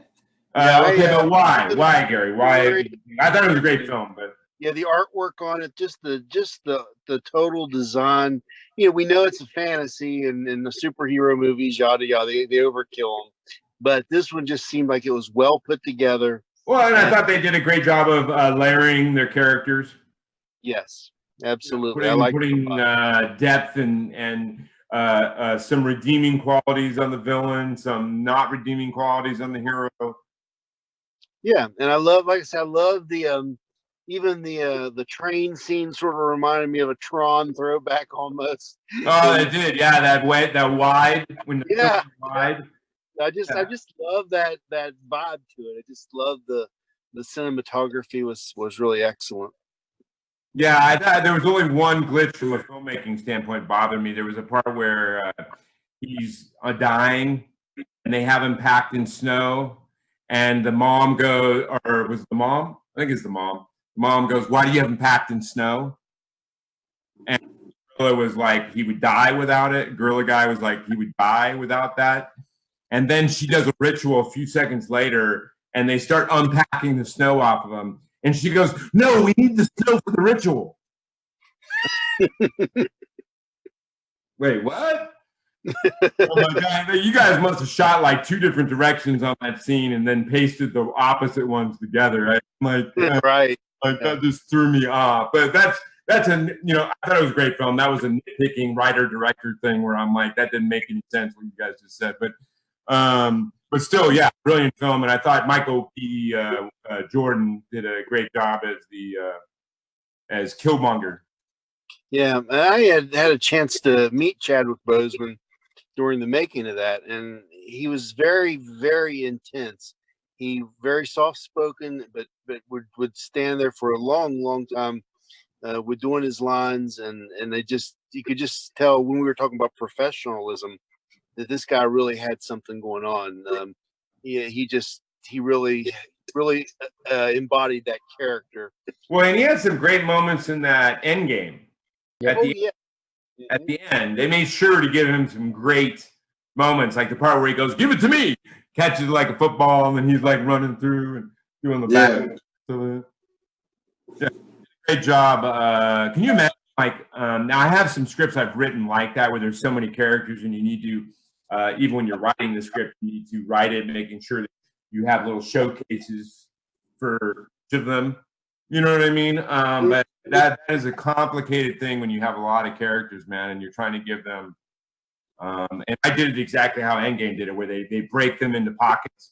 but why? Why, Gary? Why? I thought it was a great film, but yeah, the artwork on it, just the total design. You know, we know it's a fantasy, and the superhero movies, yada yada, they overkill them. But this one just seemed like it was well put together. Well, and I thought they did a great job of layering their characters. Yes, absolutely. Putting depth and some redeeming qualities on the villain, some not redeeming qualities on the hero. Yeah, and I love, like I said, I love the even the train scene sort of reminded me of a Tron throwback almost. Oh, it did, yeah. That wide when the yeah, wide. I just love that vibe to it. I just love the cinematography was really excellent. Yeah, I thought there was only one glitch from a filmmaking standpoint bothered me. There was a part where he's dying, and they have him packed in snow, and the mom goes, or was it the mom? I think it's the mom. The mom goes, "Why do you have him packed in snow?" And Gorilla was like, he would die without it. Gorilla Guy was like, he would die without that. And then she does a ritual a few seconds later, and they start unpacking the snow off of him. And she goes, "No, we need the snow for the ritual." Wait, what? Oh my God. You guys must have shot like 2 different directions on that scene and then pasted the opposite ones together. Right? Like, right. Like that just threw me off. But that's a, you know, I thought it was a great film. That was a nitpicking writer-director thing where I'm like, that didn't make any sense what you guys just said. But still, yeah, brilliant film. And I thought Michael P. Jordan did a great job as Killmonger. Yeah, I had a chance to meet Chadwick Boseman during the making of that, and he was very, very intense. He very soft-spoken, but would stand there for a long time with doing his lines, and you could just tell when we were talking about professionalism that this guy really had something going on. He really embodied that character. Well, and he had some great moments in that Endgame. At the end, they made sure to give him some great moments, like the part where he goes, "Give it to me," catches it like a football, and then he's like running through and doing the back. So, yeah, great job. Can you imagine, like, now I have some scripts I've written like that where there's so many characters and you need to, even when you're writing the script, you need to write it, making sure that you have little showcases for each of them. You know what I mean? But that is a complicated thing when you have a lot of characters, man, and you're trying to give them. And I did it exactly how Endgame did it, where they break them into pockets.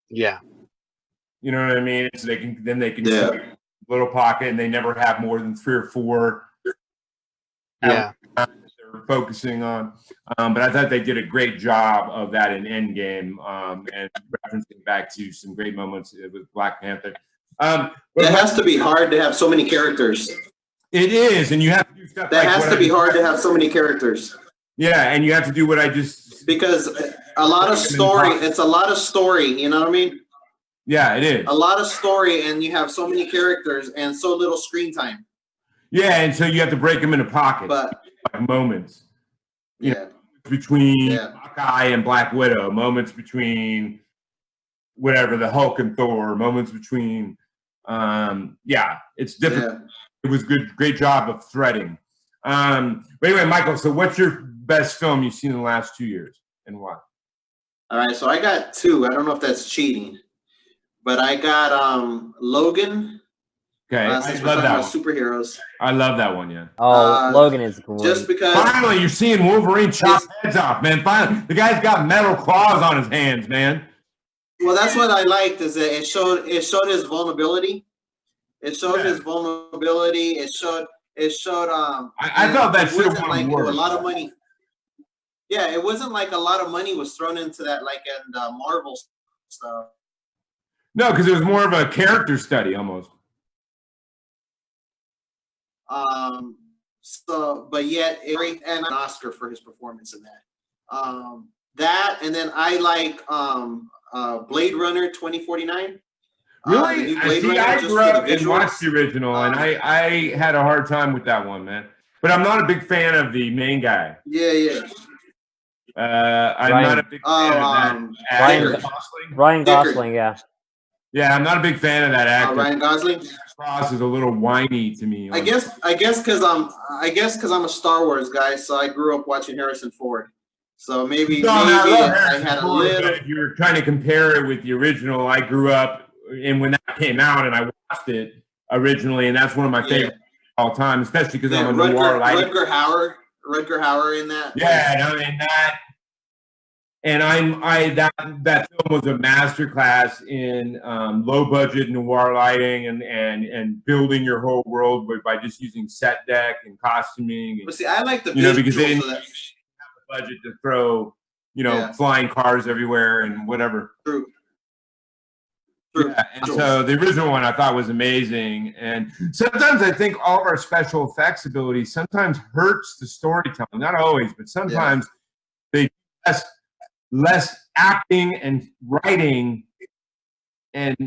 Yeah. You know what I mean? So they can show a little pocket, and they never have more than 3 or 4. Yeah. They're focusing on. But I thought they did a great job of that in Endgame, and referencing back to some great moments with Black Panther. It has to be hard to have so many characters. It is, and you have to do stuff. That has to be hard to have so many characters. Yeah, and you have to do what I just, because a lot of story. It's a lot of story. You know what I mean? Yeah, it is a lot of story, and you have so many characters and so little screen time. Yeah, and so you have to break them into pockets, like moments. You know, between Hawkeye and Black Widow, moments between whatever, the Hulk and Thor, moments between. It's different. It was great job of threading. But anyway, Michael, so what's your best film you've seen in the last 2 years, and why? All right, so I got 2. I don't know if that's cheating, but I got Logan. Okay, I love that one. Superheroes. I love that one. Yeah. Oh, Logan is great. Just because finally you're seeing Wolverine chop heads off, man. Finally, the guy's got metal claws on his hands, man. Well, that's what I liked, is that it showed his vulnerability. It showed his vulnerability. It showed. I thought that should have won like more. A lot of money. Yeah, it wasn't like a lot of money was thrown into that, like in Marvel stuff. No, because it was more of a character study almost. But yet, and an Oscar for his performance in that. That, and then I like Blade Runner 2049. Really? I grew up and watched the original, and I had a hard time with that one, man. But I'm not a big fan of the main guy. Yeah. I'm not a big fan of that. Ryan Gosling, yeah. Yeah, I'm not a big fan of that actor. Ryan Gosling. Cross is a little whiny to me. I guess because I'm a Star Wars guy, so I grew up watching Harrison Ford. So maybe I had a little. If you were trying to compare it with the original, I grew up, and when that came out, and I watched it originally, and that's one of my favorites of all time, especially because I'm a noir light. Rutger Hauer. Rutger Hauer in that. Yeah, I mean that. And that film was a masterclass in low budget noir lighting and building your whole world by just using set deck and costuming. And, but see, I like the because they didn't of that. have a budget to throw flying cars everywhere and whatever. True. Yeah, and so the original one I thought was amazing. And sometimes I think all of our special effects ability sometimes hurts the storytelling. Not always, but sometimes they less acting and writing, and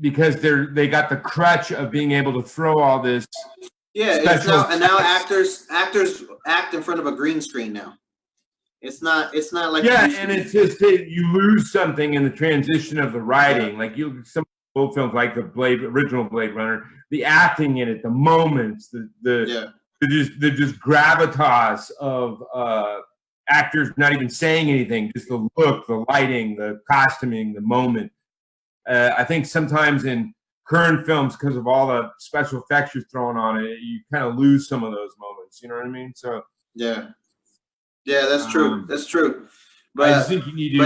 because they got the crutch of being able to throw all this. Yeah, now actors act in front of a green screen now. It's not like and it's just you lose something in the transition of the writing. Like some old films like the original Blade Runner, the acting in it, the moments, the just gravitas of actors not even saying anything, just the look, the lighting, the costuming, the moment. I think sometimes in current films, because of all the special effects you're throwing on it, you kind of lose some of those moments. You know what I mean? So yeah, that's true. That's true. But I just think you need to.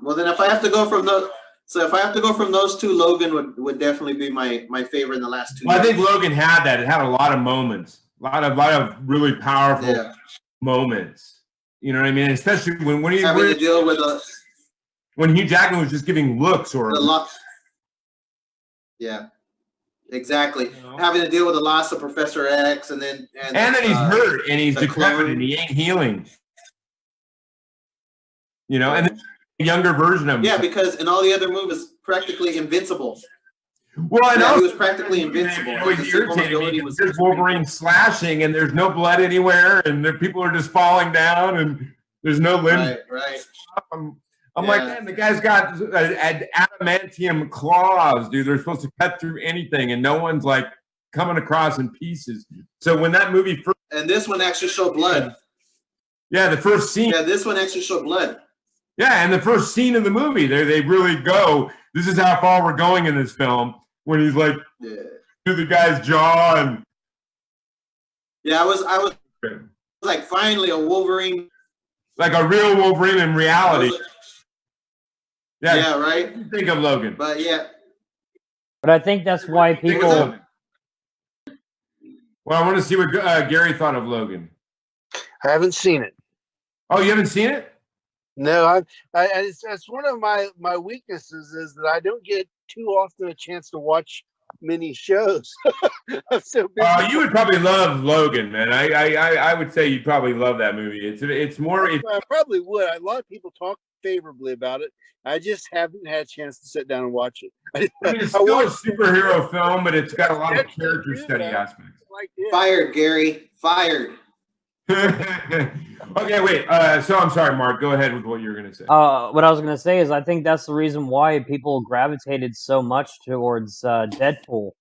Well, then if I have to go from those two, Logan would definitely be my favorite in the last 2 years. I think Logan had that. It had a lot of moments, a lot of really powerful moments. You know what I mean? Especially when Hugh Jackman was just giving looks or exactly. Having to deal with the loss of Professor X, and then he's hurt and he's decrepit and he ain't healing. And then a younger version of him. Yeah, because in all the other movies, practically invincible. Well, and he was practically invincible. He's irritating me. There's Wolverine slashing and there's no blood anywhere, and people are just falling down, and there's no limbs. Right. I'm like, man, the guy's got adamantium claws, dude. They're supposed to cut through anything, and no one's like coming across in pieces. So when that movie first, and this one actually showed blood. Yeah, the first scene. Yeah, this one actually showed blood. Yeah, and the first scene of the movie, they really go. This is how far we're going in this film. When he's like through the guy's jaw, and I was like, finally a Wolverine, like a real Wolverine in reality. Yeah, right. Think of Logan, but I think that's why people. Well, I want to see what Gary thought of Logan. I haven't seen it. Oh, you haven't seen it? No, it's one of my weaknesses is that I don't get too often a chance to watch many shows. I'm so busy. You would probably love Logan, man. I would say you'd probably love that movie. It's more. I probably would. A lot of people talk favorably about it. I just haven't had a chance to sit down and watch it. It's still a superhero film, but it's got a lot of character study aspects. Fired, Gary. Fired. Okay, wait. So I'm sorry, Mark. Go ahead with what you're going to say. What I was going to say is I think that's the reason why people gravitated so much towards Deadpool,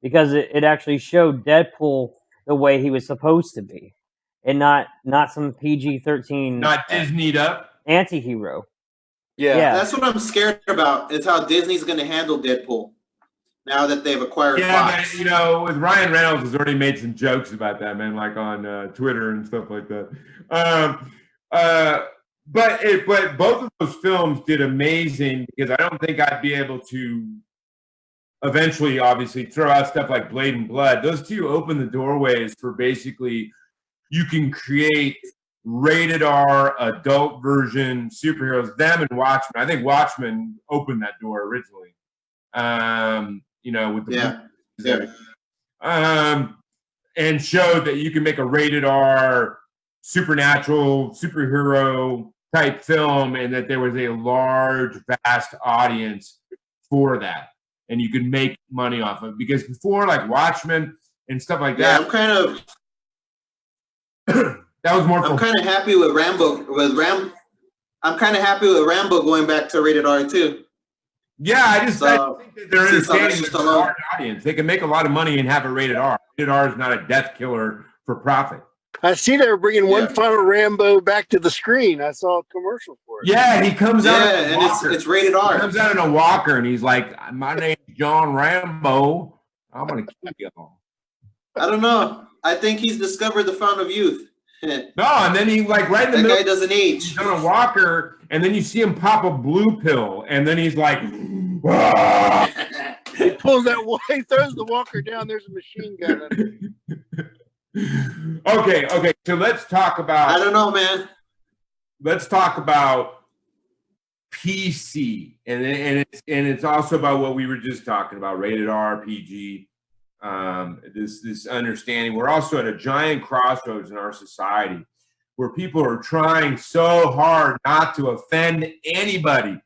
because it actually showed Deadpool the way he was supposed to be, and not some PG-13, not Disneyed up anti-hero. Yeah, that's what I'm scared about. Is how Disney's going to handle Deadpool now that they've acquired Fox. But, with Ryan Reynolds has already made some jokes about that, man, like on Twitter and stuff like that. But both of those films did amazing, because I don't think I'd be able to eventually, obviously, throw out stuff like Blade and Blood. Those two open the doorways for basically you can create rated R adult version superheroes. Them and Watchmen. I think Watchmen opened that door originally. With the and showed that you can make a rated R supernatural superhero type film, and that there was a large, vast audience for that, and you could make money off of it. Because before, like Watchmen and stuff like that, I'm kind of that was more. I'm kind of happy with Rambo. I'm kind of happy with Rambo going back to rated R too. Yeah, I think that they're entertaining with a large audience. They can make a lot of money and have it rated R. Rated R is not a death killer for profit. I see they were bringing one final Rambo back to the screen. I saw a commercial for it. Yeah, he comes out in a walker. It's rated R. He comes out in a walker, and he's like, "My name's John Rambo. I'm gonna kill you all." I don't know. I think he's discovered the fountain of youth. No, and then he like right in the that middle. guy doesn't age. He's on a walker, and then you see him pop a blue pill, and then he's like, "Wah!" He pulls that. He throws the walker down. There's a machine gun under. Okay. So let's talk about. I don't know, man. Let's talk about PC, and it's also about what we were just talking about, rated R, PG. This understanding. We're also at a giant crossroads in our society where people are trying so hard not to offend anybody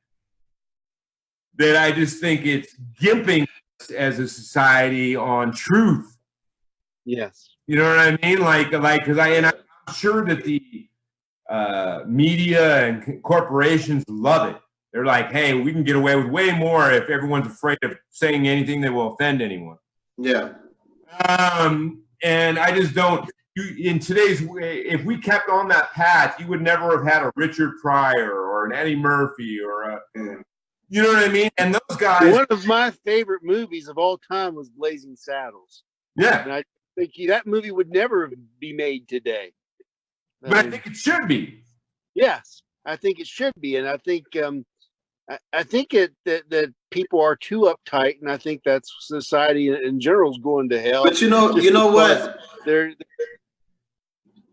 that I just think it's gimping us as a society on truth. Yes. You know what I mean? Because I'm sure that the media and corporations love it. They're like, hey, we can get away with way more if everyone's afraid of saying anything that will offend anyone. Yeah. And I just don't. In today's way, if we kept on that path, you would never have had a Richard Pryor or an Eddie Murphy or a, you know what I mean? And those guys. One of my favorite movies of all time was Blazing Saddles. Yeah. And I think that movie would never be made today. But I think it should be. Yes, I think it should be, and I think that people are too uptight, and I think that's society in general is going to hell. But you know what?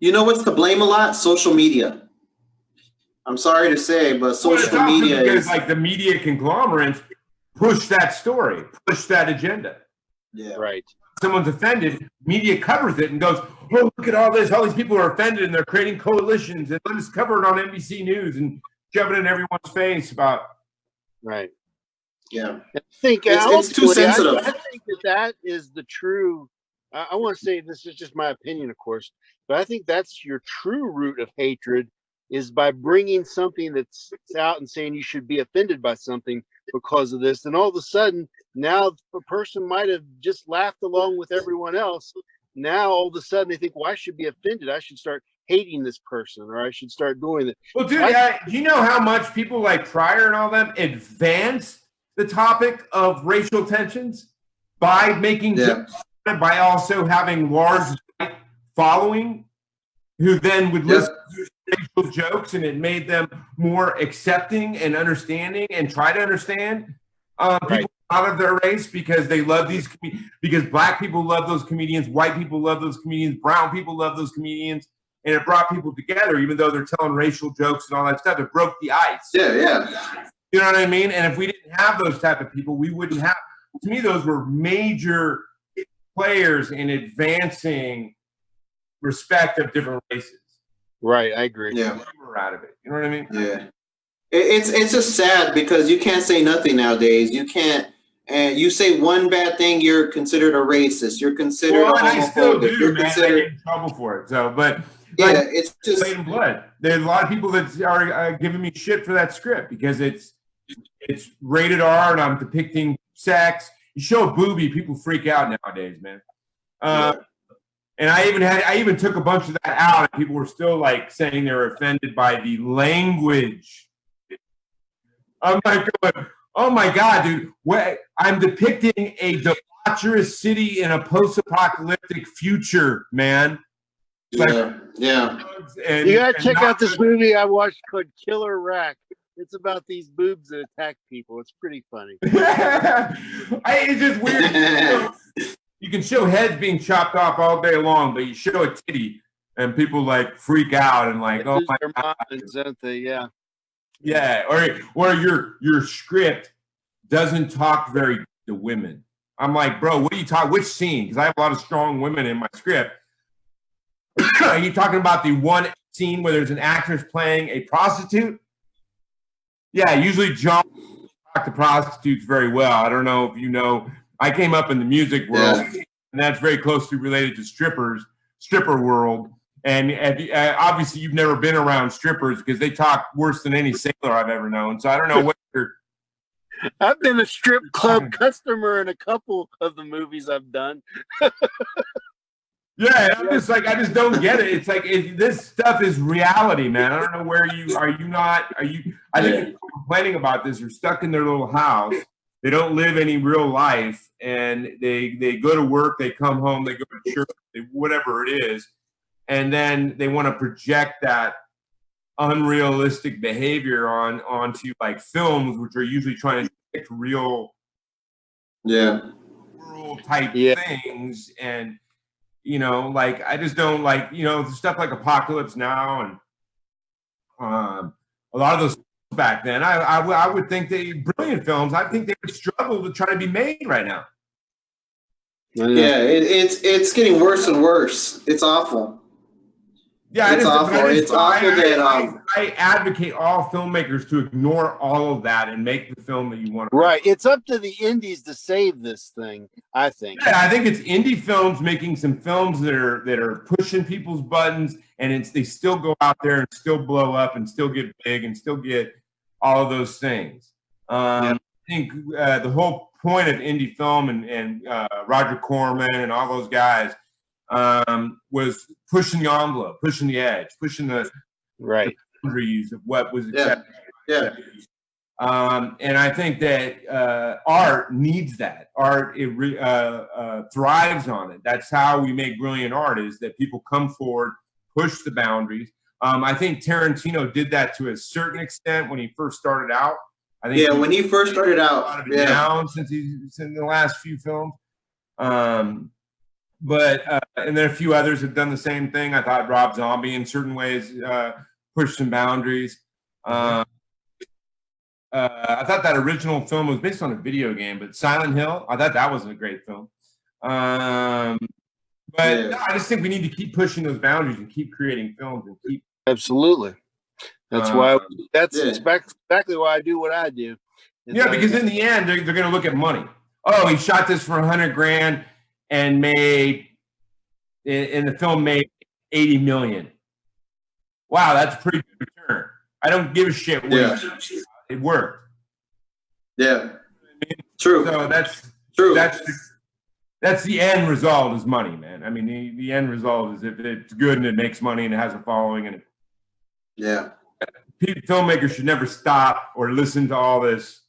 You know what's to blame a lot? Social media. I'm sorry to say, but social media is like the media conglomerates push that story, push that agenda. Yeah. Right. Someone's offended, media covers it and goes, "Oh, look at all this! All these people are offended, and they're creating coalitions, and let us cover it on NBC News and shove it in everyone's face about." Right. Yeah. I think it's too sensitive. I think that is the true. I want to say this is just my opinion, of course, but I think that's your true root of hatred is by bringing something that's out and saying you should be offended by something because of this. And all of a sudden, now a person might have just laughed along with everyone else. Now all of a sudden they think, well, I should be offended. I should start hating this person, or I should start doing it. Well, dude, do you know how much people like Pryor and all them advance the topic of racial tensions by making jokes, by also having large following who then would listen to racial jokes, and it made them more accepting and understanding and try to understand people out of their race because they love these because black people love those comedians, white people love those comedians, brown people love those comedians, and it brought people together even though they're telling racial jokes and all that stuff. It broke the ice. Yeah. You know what I mean? And if we didn't have those type of people, we wouldn't have. To me, those were major players in advancing respect of different races. Right, I agree. Yeah, we're out of it. You know what I mean? Yeah, it's just sad because you can't say nothing nowadays. You can't, and you say one bad thing, you're considered a racist. You're considered a homophobic. I still do, you're man. considered... I get in trouble for it. So, but yeah, it's just plain blood. There's a lot of people that are giving me shit for that script because it's rated R and I'm depicting sex. You show a boobie, people freak out nowadays, man. And I even took a bunch of that out, and people were still like saying they were offended by the language. I'm like, oh my God, dude! I'm depicting a debaucherous city in a post-apocalyptic future, man. Yeah. You gotta check out this movie I watched called Killer Rack. It's about these boobs that attack people. It's pretty funny. It's just weird. You can show heads being chopped off all day long, but you show a titty and people like freak out and like, oh my God. Don't they? Yeah. Yeah. Or your script doesn't talk very good to women. I'm like, bro, what are you talking? Which scene? Because I have a lot of strong women in my script. Are you talking about the one scene where there's an actress playing a prostitute? Yeah, usually John talk to prostitutes very well. I don't know if you know. I came up in the music world, and that's very closely related to stripper world. And obviously, you've never been around strippers because they talk worse than any sailor I've ever known. So I don't know what you're. I've been a strip club customer in a couple of the movies I've done. Yeah, I'm just like, I just don't get it. It's like this stuff is reality, man. I don't know where you are. I think you're complaining about this. You're stuck in their little house. They don't live any real life, and they go to work, they come home, they go to church, whatever it is, and then they want to project that unrealistic behavior onto like films, which are usually trying to depict real world type things. And like I just don't like stuff like Apocalypse Now and a lot of those back then. I would think they brilliant films. I think they would struggle to try to be made right now. Yeah, it's getting worse and worse. It's awful. Yeah, it's awful. It's awful that I advocate all filmmakers to ignore all of that and make the film that you want. Right. It's up to the indies to save this thing, I think. Yeah, I think it's indie films making some films that are pushing people's buttons, and they still go out there and still blow up and still get big and still get all of those things. I think the whole point of indie film and Roger Corman and all those guys was pushing the envelope, pushing the edge, pushing the boundaries of what was acceptable. Yeah. And I think that art needs that. Art thrives on it. That's how we make brilliant art, is that people come forward, push the boundaries. I think Tarantino did that to a certain extent when he first started out. I think when he first started out, down since he's in the last few films. But and then a few others have done the same thing. I thought Rob Zombie in certain ways pushed some boundaries. I thought that original film was based on a video game, but Silent Hill, I thought that was a great film. But no, I just think we need to keep pushing those boundaries and keep creating films and keep. Absolutely. That's exactly why I do what I do. Yeah, because in the end, they're going to look at money. Oh, he shot this for $100,000 and made, and the film made 80 million. Wow, that's a pretty good return. I don't give a shit. It worked. Yeah. True. So that's true. That's the end result is money, man. I mean, the end result is if it's good and it makes money and it has a following, and filmmakers should never stop or listen to all this,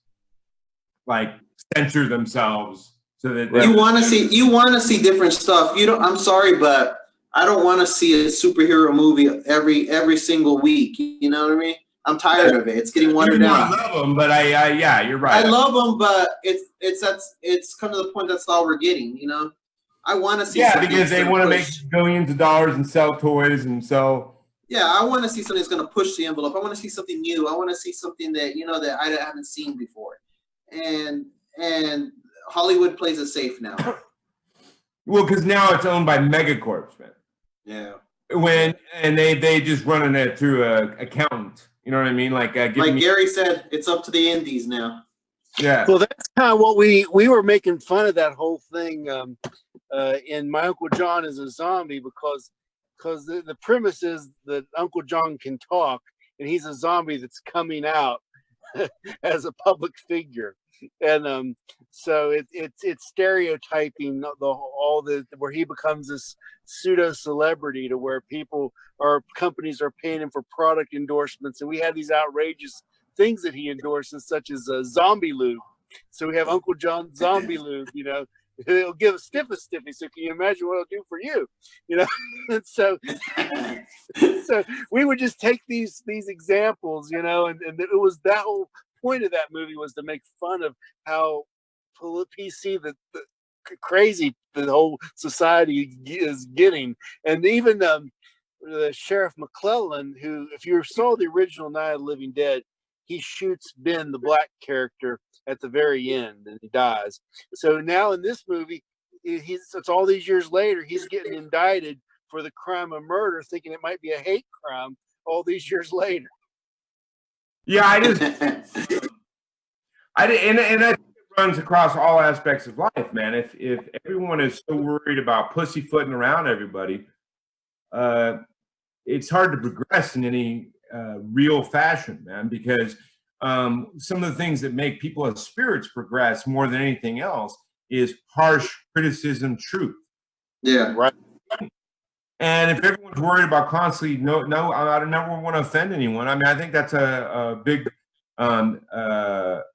like censor themselves so that you want to see different stuff. I'm sorry, but I don't want to see a superhero movie every single week. You know what I mean? I'm tired of it. It's getting watered down. I love them, but you're right. I love them, but it's come to the point that's all we're getting. I want to see. Yeah, because they want to make billions of dollars and sell toys and sell. Yeah, I want to see something that's going to push the envelope. I want to see something new. I want to see something that that I haven't seen before, and Hollywood plays it safe now. Well, because now it's owned by megacorps, man. Yeah. And they just running it through an accountant. You know what I mean? Like Gary said, it's up to the indies now. Yeah. Well, that's kind of what we were making fun of that whole thing in My Uncle John is a Zombie because the premise is that Uncle John can talk and he's a zombie that's coming out as a public figure. And so it's stereotyping where he becomes this pseudo celebrity to where people or companies are paying him for product endorsements, and we have these outrageous things that he endorses, such as zombie lube. So we have Uncle John Zombie Lube. It'll give a stiffy. So can you imagine what it'll do for you? And so we would just take these examples, and it was that whole point of that movie was to make fun of how PC the crazy the whole society is getting. And even the Sheriff McClellan, who, if you saw the original Night of the Living Dead, he shoots Ben, the black character, at the very end, and he dies. So now in this movie, it's all these years later, he's getting indicted for the crime of murder, thinking it might be a hate crime all these years later. Yeah, I think it runs across all aspects of life, man. If everyone is so worried about pussyfooting around everybody, it's hard to progress in any real fashion, man, because some of the things that make people as spirits progress more than anything else is harsh criticism, truth. Yeah, right. And if everyone's worried about constantly, no, I never want to offend anyone. I mean, I think that's a big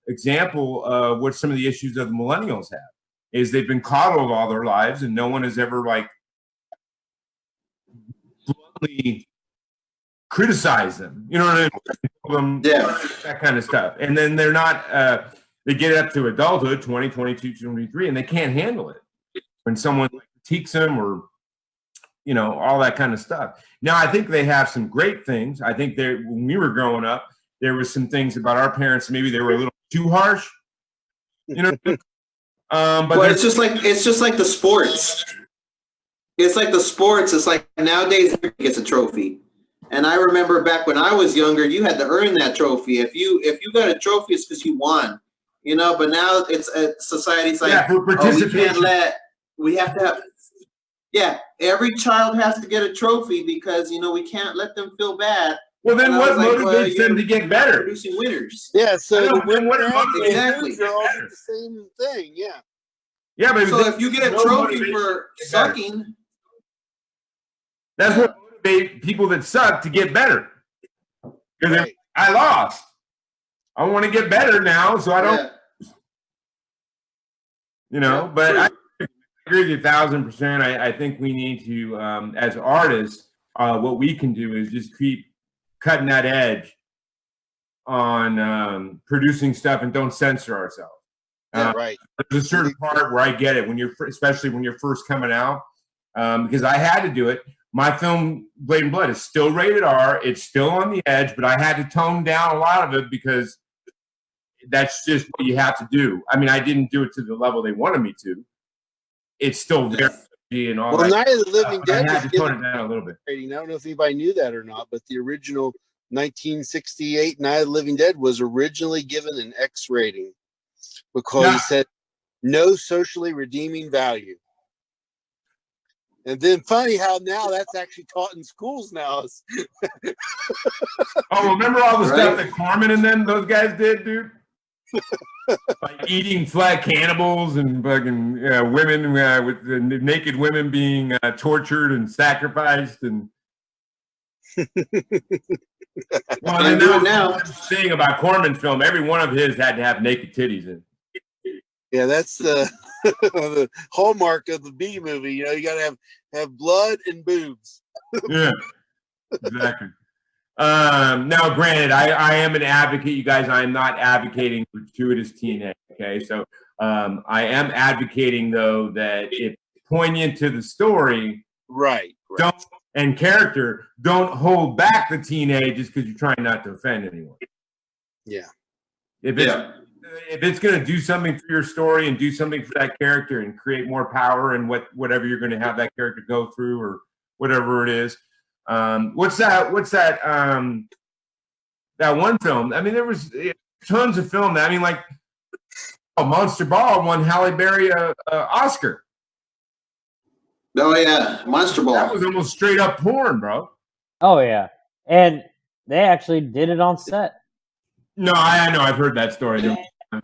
example of what some of the issues of the millennials have, is they've been coddled all their lives and no one has ever like bluntly criticize them. You know what I mean? That kind of stuff. And then they're not, they get up to adulthood, 20, 22, 23, and they can't handle it when someone critiques them or, you know, all that kind of stuff. Now, I think they have some great things. I think when we were growing up, there was some things about our parents, maybe they were a little too harsh. You know, but well, it's just like the sports. It's like the sports. It's like nowadays everybody gets a trophy. And I remember back when I was younger, you had to earn that trophy. If you got a trophy, it's because you won. You know, but now it's society's like, we have to have, every child has to get a trophy because, you know, we can't let them feel bad. Well, then what motivates them to get better? Producing winners. Yeah, so exactly. They're all the same thing. Yeah. Yeah, but so if you get a trophy for sucking, that's what motivates people that suck to get better. Because I lost. I want to get better now, so I don't. You know, but I agree with you 1,000%. I think we need to, as artists, what we can do is just keep cutting that edge on producing stuff and don't censor ourselves. Right. There's a certain part where I get it especially when you're first coming out, because I had to do it. My film Blade and Blood is still rated R. It's still on the edge, but I had to tone down a lot of it because that's just what you have to do. I mean, I didn't do it to the level they wanted me to. It's still very and all that. Well, Night of the Living Dead I had to tone it down a little bit. I don't know if anybody knew that or not, but the original 1968 Night of the Living Dead was originally given an X rating because it said no socially redeeming value. And then funny how now that's actually taught in schools now. Oh, remember all the stuff that Corman and those guys did, dude? Like eating flat cannibals and fucking women with the naked women being tortured and sacrificed and. Well, and now thing about Corman's film, every one of his had to have naked titties in. Yeah, that's the the hallmark of the B movie. You know, you got to have blood and boobs. Yeah, exactly. Now, granted, I am an advocate, you guys. I am not advocating gratuitous TNA. Okay, so I am advocating though that it's poignant to the story, right? And character. Don't hold back the TNA just because you're trying not to offend anyone. Yeah. If it's going to do something for your story and do something for that character and create more power and whatever you're going to have that character go through or whatever it is. What's that one film? I mean, there was tons of film that, I mean, like Monster Ball won Halle Berry Oscar. Oh yeah, Monster Ball. That was almost straight up porn, bro. Oh yeah, and they actually did it on set. No, I know, I've heard that story,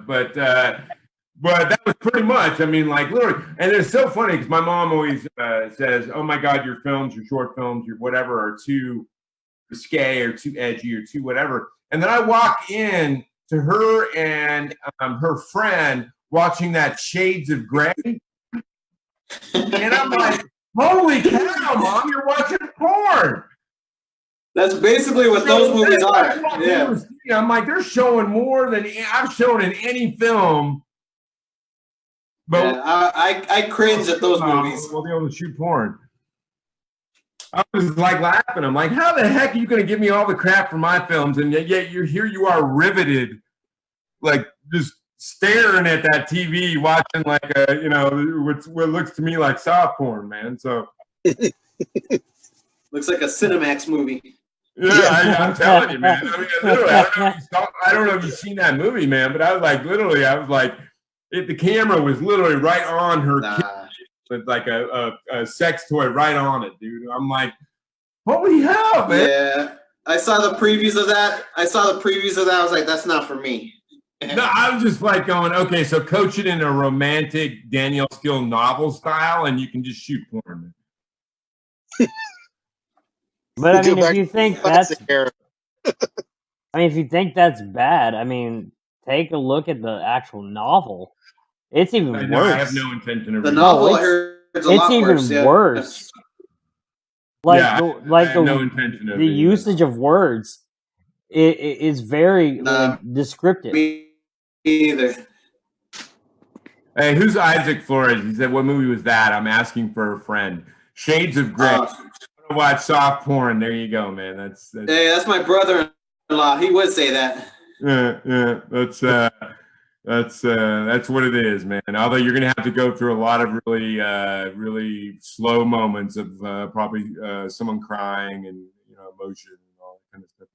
but that was pretty much. I mean, like literally, and it's so funny because my mom always says, "Oh my God, your films, your short films, your whatever are too risque or too edgy or too whatever." And then I walk in to her and her friend watching that Shades of Grey. And I'm like, holy cow, Mom, you're watching porn. That's basically what those movies are. Yeah. I'm like, they're showing more than I've shown in any film. But yeah, I cringe at those movies. We'll be able to shoot porn. I was like laughing. I'm like, how the heck are you going to give me all the crap for my films? And yet you are riveted, like just staring at that TV, watching like what looks to me like soft porn, man. So looks like a Cinemax movie. Yeah, I'm telling you, man. I mean, literally, I don't know if you've seen that movie, man, but I was like, the camera was literally right on her with like a sex toy right on it, dude. I'm like, holy hell, man. Yeah, I saw the previews of that. I was like, that's not for me. No, I was just like going, okay, so coach it in a romantic Danielle Steele novel style, and you can just shoot porn. But I mean, if you think that's bad, I mean, take a look at the actual novel. It's even worse. I have no intention of the novel. It's a lot even worse. Yeah. Worse. no intention of the usage of words is very descriptive. Me either. Hey, who's Isaac Flores? He said, "What movie was that?" I'm asking for a friend. Shades of Grey. I watch soft porn. There you go, man. That's hey, that's my brother-in-law. He would say that. Yeah, that's what it is, man. Although you're gonna have to go through a lot of really slow moments of probably someone crying and emotion and all that kind of stuff.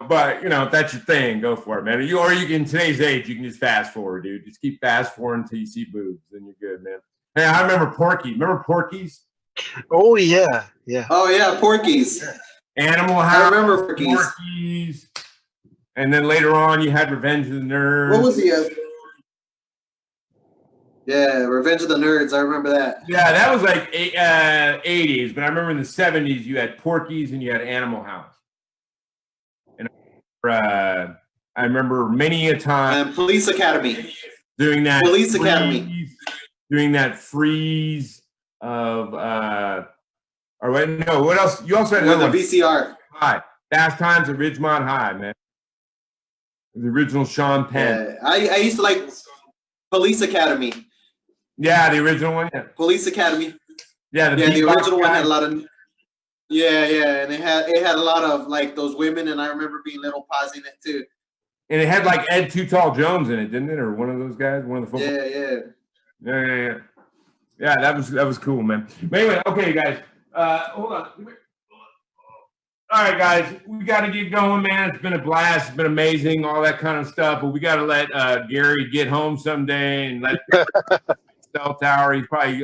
But if that's your thing, go for it, man. Or you can, in today's age, you can just fast forward, dude. Just keep fast forwarding until you see boobs, then you're good, man. Hey, I remember Porky. Remember Porky's? Oh yeah. Oh yeah, Porky's. Animal House. I remember Porky's. And then later on, you had Revenge of the Nerds. What was the? Yeah, Revenge of the Nerds. I remember that. Yeah, that was like 80s, but I remember in the 70s you had Porky's and you had Animal House. And I remember many a time. And Police Academy. Doing that. Police Academy. Doing that freeze of or wait, no, what else? You also had another the VCR. High. Fast Times at Ridgemont High, man. The original Sean Penn. Yeah, I used to like Police Academy. Yeah, the original one. Yeah. Police Academy. Yeah, the original one had a lot of. Yeah, and it had a lot of like those women, and I remember being little pausing it too. And it had like Ed Too Tall Jones in it, didn't it, or one of those guys, one of the football. Yeah. Yeah, that was cool, man. But anyway, okay, guys. Hold on. All right, guys, we got to get going, man. It's been a blast. It's been amazing, all that kind of stuff. But we got to let Gary get home someday and let cell tower. He's probably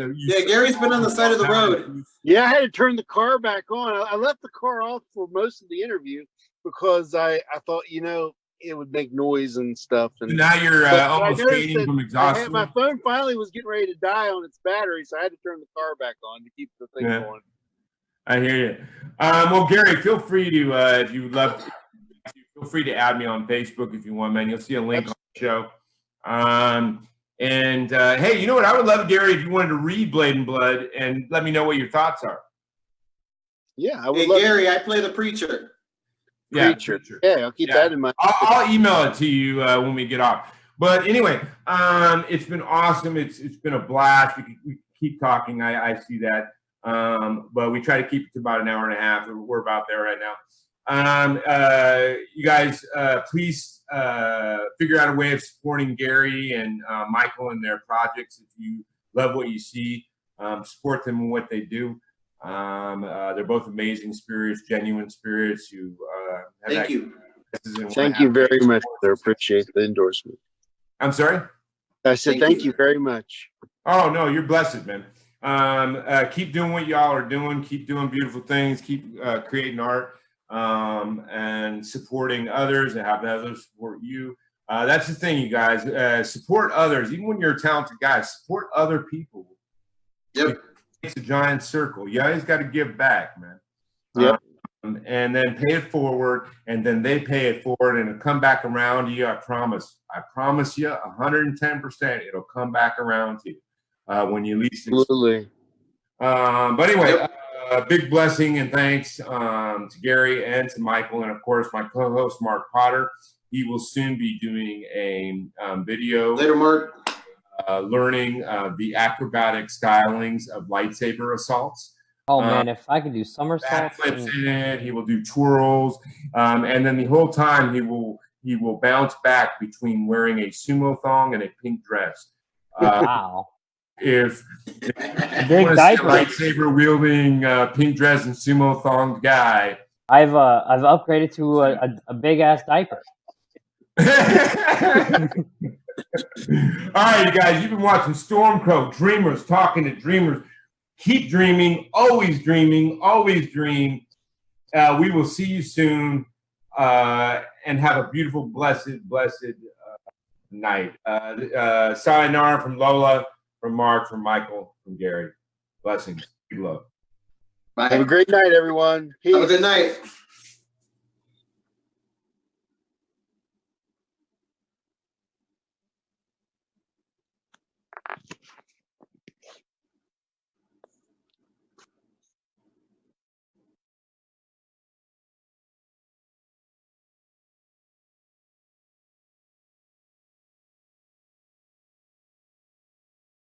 Gary's been on the side of the road. Yeah, I had to turn the car back on. I left the car off for most of the interview because I thought it would make noise and stuff. And now you're almost fading from exhaust. My phone finally was getting ready to die on its battery, so I had to turn the car back on to keep the thing going. I hear you. Well, Gary, feel free to, if you would love to, feel free to add me on Facebook if you want, man. You'll see a link on the show. Hey, you know what? I would love, Gary, if you wanted to read Blade and Blood and let me know what your thoughts are. Yeah, I would. Hey, Gary, I play the preacher. Preacher. Yeah, I'll keep that in mind. I'll email it to you when we get off. But anyway, it's been awesome. It's been a blast. We keep talking. I see that. But we try to keep it to about an hour and a half. We're about there right now. You guys, please figure out a way of supporting Gary and Michael and their projects. If you love what you see, support them in what they do. They're both amazing spirits, genuine spirits who Thank you. Thank you very much. I appreciate the endorsement. I'm sorry? I said thank you very much. Oh, no, you're blessed, man. Keep doing what y'all are doing. Keep doing beautiful things. Keep creating art and supporting others and having others support you. That's the thing, you guys. Support others. Even when you're a talented guy, support other people. Yep. It's a giant circle. You always got to give back, man. Yep. And then pay it forward, and then they pay it forward, and it'll come back around to you. I promise you, 110%, it'll come back around to you when you least expect. Absolutely. But anyway, big blessing and thanks to Gary and to Michael, and of course my co-host Mark Potter. He will soon be doing a video. Later, Mark. Learning the acrobatic stylings of lightsaber assaults. Oh man, if I could do somersaults. Backflips in it. He will do twirls, and then the whole time he will bounce back between wearing a sumo thong and a pink dress. Wow. If big diaper, lightsaber wielding pink dress and sumo thong guy, I've upgraded to a big ass diaper. All right, you guys, you've been watching StormCrow, Dreamers Talking to Dreamers. Keep dreaming, always dreaming, always dream. We will see you soon, and have a beautiful, blessed night. Sayonara from Lola, from Mark, from Michael, from Gary. Blessings. Big love. Bye. Have a great night, everyone. Peace. Have a good night.